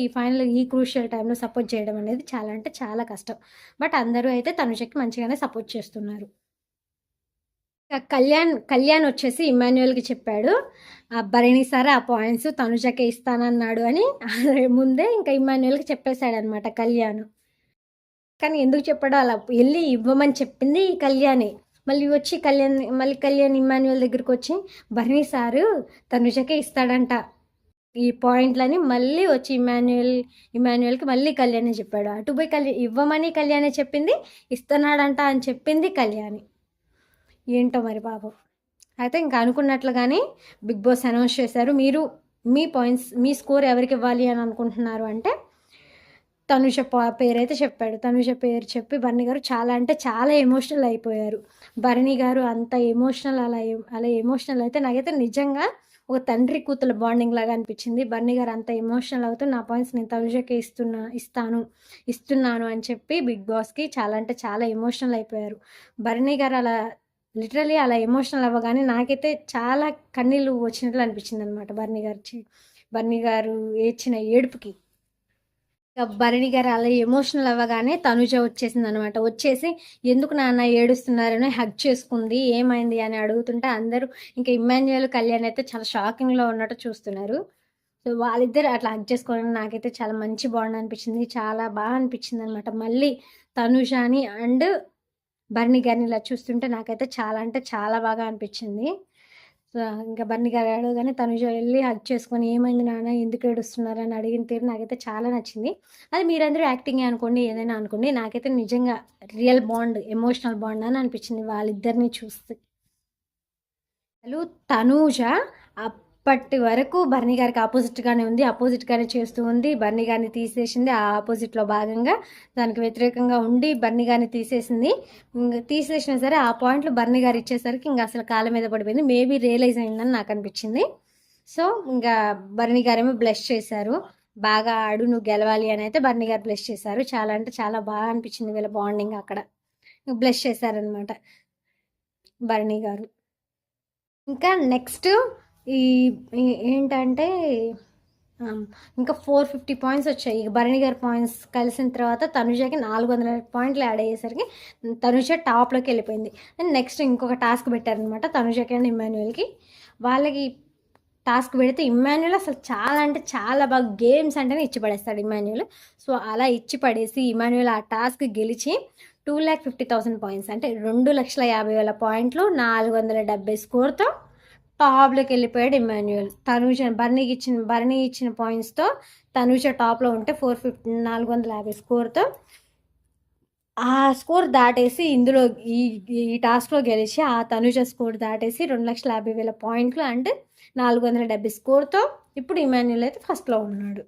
ఈ క్రూషియల్ టైంలో సపోర్ట్ చేయడం అనేది చాలా అంటే చాలా కష్టం. బట్ అందరూ అయితే తనుజకి మంచిగానే సపోర్ట్ చేస్తున్నారు. కళ్యాణ్ వచ్చేసి ఇమాన్యుయల్కి చెప్పాడు, భరణి సార్ ఆ పాయింట్స్ తనుజకే ఇస్తానన్నాడు అని ముందే ఇంకా ఇమాన్యుయల్కి చెప్పేశాడనమాట కళ్యాణ్. కానీ ఎందుకు చెప్పాడో అలా వెళ్ళి ఇవ్వమని చెప్పింది కళ్యాణే. మళ్ళీ కళ్యాణ్ ఇమాన్యుయల్ దగ్గరికి వచ్చి భరణి సారు తనుజకే ఇస్తాడంట ఈ పాయింట్లని మళ్ళీ వచ్చి ఇమాన్యుయల్కి మళ్ళీ కళ్యాణే చెప్పాడు. అటు పోయి ఇవ్వమని కళ్యాణే చెప్పింది, ఇస్తున్నాడంట అని చెప్పింది కళ్యాణి. ఏంటో మరి బాబు. అయితే ఇంకా అనుకున్నట్లుగానే బిగ్ బాస్ అనౌన్స్ చేశారు. మీరు మీ స్కోర్ ఎవరికి ఇవ్వాలి అని అనుకుంటున్నారు అంటే తనుజ పేరు అయితే చెప్పాడు. తనుజ పేరు చెప్పి బర్నీ గారు చాలా అంటే చాలా ఎమోషనల్ అయిపోయారు. బర్నీ గారు అంత ఎమోషనల్ అలా ఎమోషనల్ అయితే నాకైతే నిజంగా ఒక తండ్రి కూతుల బాండింగ్ లాగా అనిపించింది. బర్నీ గారు అంత ఎమోషనల్ అవుతూ నా పాయింట్స్ నేను తనుజకే ఇస్తున్నాను అని చెప్పి బిగ్ బాస్కి చాలా అంటే చాలా ఎమోషనల్ అయిపోయారు. బర్నీ గారు అలా లిటరలీ అలా ఎమోషనల్ అవ్వగానే నాకైతే చాలా కన్నీళ్ళు వచ్చినట్లు అనిపించింది అనమాట. బర్నీ గారు ఏడ్చిన ఏడుపుకి భరణి గారు అలా ఎమోషనల్ అవ్వగానే తనుజ వచ్చేసింది అనమాట. వచ్చేసి ఎందుకు నాన్న ఏడుస్తున్నారని హగ్ చేసుకుంది, ఏమైంది అని అడుగుతుంటే అందరూ ఇంకా ఇమాన్యుయల్ కళ్యాణ్ అయితే చాలా షాకింగ్లో ఉన్నట్టు చూస్తున్నారు. సో వాళ్ళిద్దరు అట్లా హగ్ చేసుకోవడం నాకైతే చాలా మంచి బాండ్ అనిపించింది, చాలా బాగా అనిపించింది అనమాట. మళ్ళీ తనుజాని అండ్ బర్నీ గారిని ఇలా చూస్తుంటే నాకైతే చాలా అంటే చాలా బాగా అనిపించింది. ఇంకా బన్నీ గారు అడగగానే తనుజ వెళ్ళి హగ్ చేసుకొని ఏమైంది నాన్న ఎందుకు ఏడుస్తున్నారు అని అడిగిన తీరు నాకైతే చాలా నచ్చింది. అది మీరందరూ యాక్టింగే అనుకోండి ఏదైనా అనుకోండి, నాకైతే నిజంగా రియల్ బాండ్, ఎమోషనల్ బాండ్ అని అనిపించింది వాళ్ళిద్దరిని చూస్తే. అసలు తనూజ అప్పటి వరకు బర్నీ గారికి ఆపోజిట్గానే ఉంది, ఆపోజిట్గానే చేస్తూ ఉంది. బర్నీ గారిని తీసేసింది, ఆ ఆపోజిట్లో భాగంగా దానికి వ్యతిరేకంగా ఉండి బర్నీ గారిని తీసేసింది. తీసేసినా సరే ఆ పాయింట్లు బర్నీ గారు ఇచ్చేసరికి ఇంకా అసలు కాళ్ళ మీద పడిపోయింది. మేబీ రియలైజ్ అయిందని నాకు అనిపించింది. సో ఇంకా బర్నీ గారేమో బ్లెస్ చేశారు, బాగా ఆడు నువ్వు గెలవాలి అని అయితే బర్నీ గారు బ్లెస్ చేశారు. చాలా అంటే చాలా బాగా అనిపించింది వీళ్ళ బాండింగ్ అక్కడ, బ్లెస్ చేశారనమాట బర్నీ గారు. ఇంకా నెక్స్ట్ ఈ ఏంటంటే ఇంకా 450 పాయింట్స్ వచ్చాయి. భరణి గారి పాయింట్స్ కలిసిన తర్వాత తనుజకి 400 పాయింట్లు యాడ్ అయ్యేసరికి తనుజ టాప్లోకి వెళ్ళిపోయింది. అండ్ నెక్స్ట్ ఇంకొక టాస్క్ పెట్టారనమాట తనుజకి అండ్ ఇమ్మాన్యుయల్కి. వాళ్ళకి టాస్క్ పెడితే ఇమ్మాన్యుయల్ అసలు చాలా అంటే చాలా బాగా గేమ్స్ అంటేనే ఇచ్చి పడేస్తాడు ఇమ్మాన్యుయల్. సో అలా ఇచ్చి పడేసి ఇమ్మాన్యుయల్ ఆ టాస్క్ గెలిచి 2,50,000 పాయింట్స్ అంటే 2,50,000 పాయింట్లు 470 స్కోర్తో టాప్లోకి వెళ్ళిపోయాడు ఇమ్మాన్యుయల్. తనుజ బర్నీ ఇచ్చిన పాయింట్స్తో తనుజ టాప్లో ఉంటే 450 స్కోర్తో ఆ స్కోర్ దాటేసి ఇందులో ఈ టాస్క్లో గెలిచి ఆ తనుజ స్కోర్ దాటేసి 2,50,000 పాయింట్లు అంటే 470 స్కోర్తో ఇప్పుడు ఇమ్మాన్యుయల్ అయితే ఫస్ట్లో ఉన్నాడు.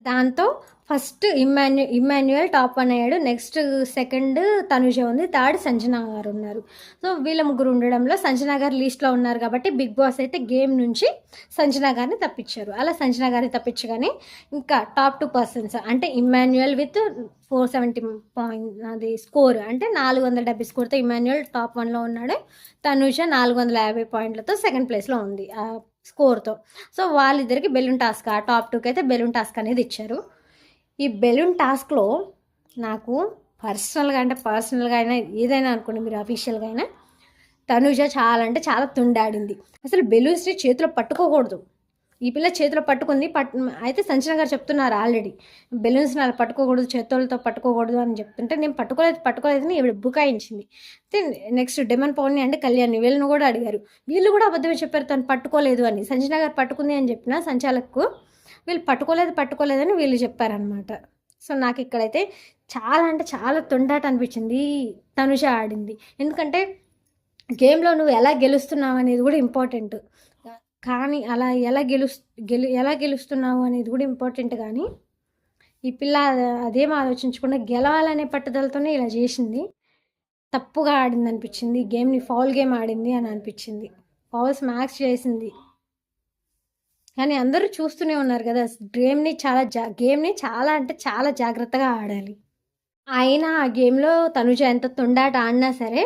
దాంతో ఫస్ట్ ఇమ్మాన్యుయల్ టాప్ 1 అయ్యాడు. నెక్స్ట్ సెకండ్ తనుజ ఉంది, థర్డ్ సంజన గారు ఉన్నారు. సో వీళ్ళ ముగ్గురు ఉండడంలో సంజన గారు లీస్ట్లో ఉన్నారు కాబట్టి బిగ్ బాస్ అయితే గేమ్ నుంచి సంజన గారిని తప్పించారు. అలా సంజన గారిని తప్పించగానే ఇంకా టాప్ 2 పర్సన్స్ అంటే ఇమ్మాన్యుయల్ విత్ 470 పాయింట్ అది స్కోర్ అంటే 470 స్కోర్తో ఇమ్మాన్యుయల్ టాప్ 1లో ఉన్నాడు. తనుజ 450 పాయింట్లతో సెకండ్ ప్లేస్లో ఉంది ఆ స్కోర్తో. సో వాళ్ళిద్దరికి బెలూన్ టాస్క్, ఆ టాప్ 2కి అయితే బెలూన్ టాస్క్ అనేది ఇచ్చారు. ఈ బెలూన్ టాస్క్లో నాకు పర్సనల్గా అయినా ఏదైనా అనుకోండి మీరు అఫీషియల్గా అయినా తనుజ చాలా అంటే చాలా తుండాడింది. అసలు బెలూన్స్ని చేతిలో పట్టుకోకూడదు, ఈ పిల్ల చేతిలో పట్టుకుంది. అయితే సంచన గారు చెప్తున్నారు ఆల్రెడీ బెలూన్స్ని అలా పట్టుకోకూడదు, చేతులతో పట్టుకోకూడదు అని చెప్తుంటే నేను పట్టుకోలేదని ఈవిడ బుకాయించింది. అయితే నెక్స్ట్ డెమన్ పౌర్ణి అంటే కళ్యాణ్ వీళ్ళని కూడా అడిగారు, వీళ్ళు కూడా అబద్ధమే చెప్పారు తను పట్టుకోలేదు అని. సంచన గారు పట్టుకుంది అని చెప్పిన సంచాలకు వీళ్ళు పట్టుకోలేదని వీళ్ళు చెప్పారనమాట. సో నాకు ఇక్కడైతే చాలా అంటే చాలా తొండాట అనిపించింది తనుజ ఆడింది. ఎందుకంటే గేమ్లో నువ్వు ఎలా గెలుస్తున్నావు అనేది కూడా ఇంపార్టెంట్, కానీ అలా ఎలా గెలుస్తున్నావు అనేది కూడా ఇంపార్టెంట్. కానీ ఈ పిల్ల అదేం ఆలోచించకుండా గెలవాలనే పట్టుదలతోనే ఇలా చేసింది. తప్పుగా ఆడింది అనిపించింది, గేమ్ని ఫౌల్ గేమ్ ఆడింది అని అనిపించింది, ఫౌల్స్ మ్యాక్స్ చేసింది. కానీ అందరూ చూస్తూనే ఉన్నారు కదా, గేమ్ని చాలా అంటే చాలా జాగ్రత్తగా ఆడాలి. అయినా ఆ గేమ్లో తనుజ ఎంత తొండాట ఆడినా సరే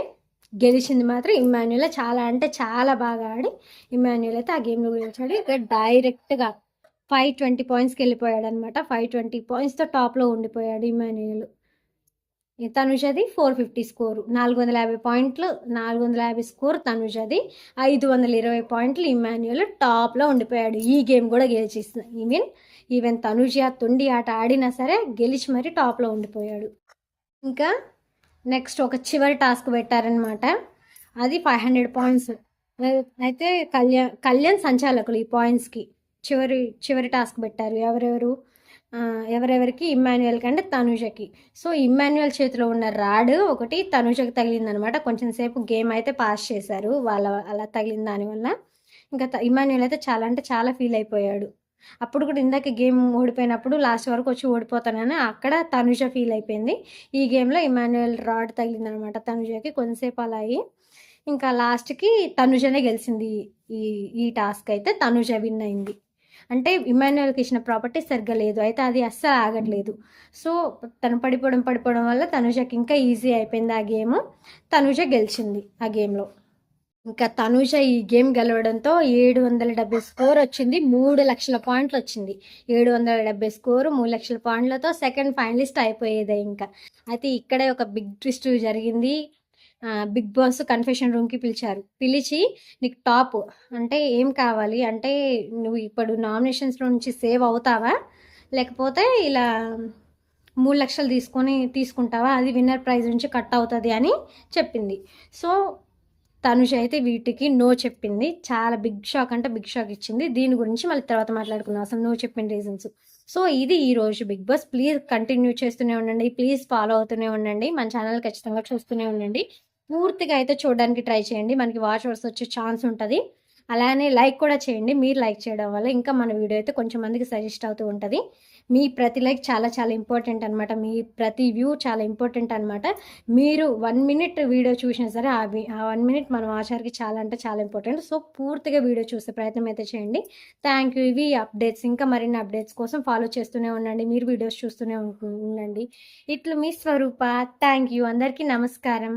గెలిచింది మాత్రం ఇమ్మాన్యుయల్. చాలా అంటే చాలా బాగా ఆడి ఇమ్మాన్యుయల్ అయితే ఆ గేమ్లో గెలిచాడు. ఇక డైరెక్ట్గా 520 పాయింట్స్కి వెళ్ళిపోయాడు అనమాట. 520 పాయింట్స్తో టాప్లో ఉండిపోయాడు ఇమ్మాన్యుయల్. తనుజది 450 స్కోరు, 450 పాయింట్లు, 450 స్కోర్ తనుజది, 520 పాయింట్లు ఇమ్మాన్యుయల్ టాప్లో ఉండిపోయాడు. ఈ గేమ్ కూడా గెలిచేసింది. ఈవెన్ తనుజ తొండి ఆట ఆడినా సరే గెలిచి మరీ టాప్లో ఉండిపోయాడు. ఇంకా నెక్స్ట్ ఒక చివరి టాస్క్ పెట్టారనమాట, అది 500 పాయింట్స్. అయితే కళ్యాణ్ సంచాలకులు ఈ పాయింట్స్కి చివరి టాస్క్ పెట్టారు. ఎవరెవరికి ఇమ్మాన్యుయల్కి అంటే తనుజకి. సో ఇమ్మాన్యుయల్ చేతిలో ఉన్న రాడ్ ఒకటి తనుజకి తగిలిందనమాట. కొంచెం సేపు గేమ్ అయితే పాస్ చేశారు అలా తగిలిన దానివల్ల. ఇంకా ఇమ్మాన్యుయల్ అయితే చాలా అంటే చాలా ఫీల్ అయిపోయాడు. అప్పుడు కూడా ఇందాక గేమ్ ఓడిపోయినప్పుడు లాస్ట్ వరకు వచ్చి ఓడిపోతానని అక్కడ తనుజ ఫీల్ అయిపోయింది. ఈ గేమ్లో ఇమ్మాన్యుయల్ రాడ్ తగిలిందనమాట తనుజకి. కొంతసేపు అలా అయ్యి ఇంకా లాస్ట్కి తనుజనే గెలిచింది. ఈ టాస్క్ అయితే తనుజ విన్ అయింది. అంటే ఇమ్మాన్యుయల్కి ఇచ్చిన ప్రాపర్టీ సరిగ్గా లేదు, అయితే అది అస్సలు ఆగట్లేదు. సో తను పడిపోవడం వల్ల తనుజకి ఇంకా ఈజీ అయిపోయింది ఆ గేమ్. తనుజ గెలిచింది ఆ గేమ్లో. ఇంకా తనుజ ఈ గేమ్ గెలవడంతో 770 స్కోర్ వచ్చింది, 3 లక్షల పాయింట్లు వచ్చింది. 770 స్కోరు 3 లక్షల పాయింట్లతో సెకండ్ ఫైనలిస్ట్ అయిపోయేదే. ఇంకా అయితే ఇక్కడే ఒక బిగ్ ట్విస్ట్ జరిగింది. బిగ్ బాస్ కన్ఫెషన్ రూమ్కి పిలిచి నీకు టాప్ అంటే ఏం కావాలి అంటే నువ్వు ఇప్పుడు నామినేషన్స్లో నుంచి సేవ్ అవుతావా లేకపోతే ఇలా 3 లక్షలు తీసుకుంటావా, అది విన్నర్ ప్రైజ్ నుంచి కట్ అవుతుంది అని చెప్పింది. సో తనుష అయితే వీటికి నో చెప్పింది. చాలా బిగ్ షాక్ అంటే బిగ్ షాక్ ఇచ్చింది. దీని గురించి మళ్ళీ తర్వాత మాట్లాడుకుందాం అసలు నో చెప్పిన రీజన్స్. సో ఇది ఈ రోజు బిగ్ బాస్. ప్లీజ్ కంటిన్యూ చేస్తూనే ఉండండి, ప్లీజ్ ఫాలో అవుతూనే ఉండండి, మన ఛానల్ ఖచ్చితంగా చూస్తూనే ఉండండి. పూర్తిగా అయితే చూడడానికి ట్రై చేయండి, మనకి వాచ్ అవర్స్ వచ్చే ఛాన్స్ ఉంటుంది. అలానే లైక్ కూడా చేయండి, మీరు లైక్ చేయడం వల్ల ఇంకా మన వీడియో అయితే కొంచెం మందికి సజెస్ట్ అవుతూ ఉంటుంది. మీ ప్రతి లైక్ చాలా చాలా ఇంపార్టెంట్ అనమాట, మీ ప్రతి వ్యూ చాలా ఇంపార్టెంట్ అనమాట. మీరు 1 మినిట్ వీడియో చూసినా సరే ఆ 1 మినిట్ మన ఆచార్యకి చాలా అంటే చాలా ఇంపార్టెంట్. సో పూర్తిగా వీడియో చూసే ప్రయత్నం అయితే చేయండి. Thank you. ఇవి అప్డేట్స్, ఇంకా మరిన్ని అప్డేట్స్ కోసం ఫాలో చేస్తూనే ఉండండి, మీరు వీడియోస్ చూస్తూనే ఉండండి. ఇట్లు మీ స్వరూప. Thank you. అందరికీ నమస్కారం.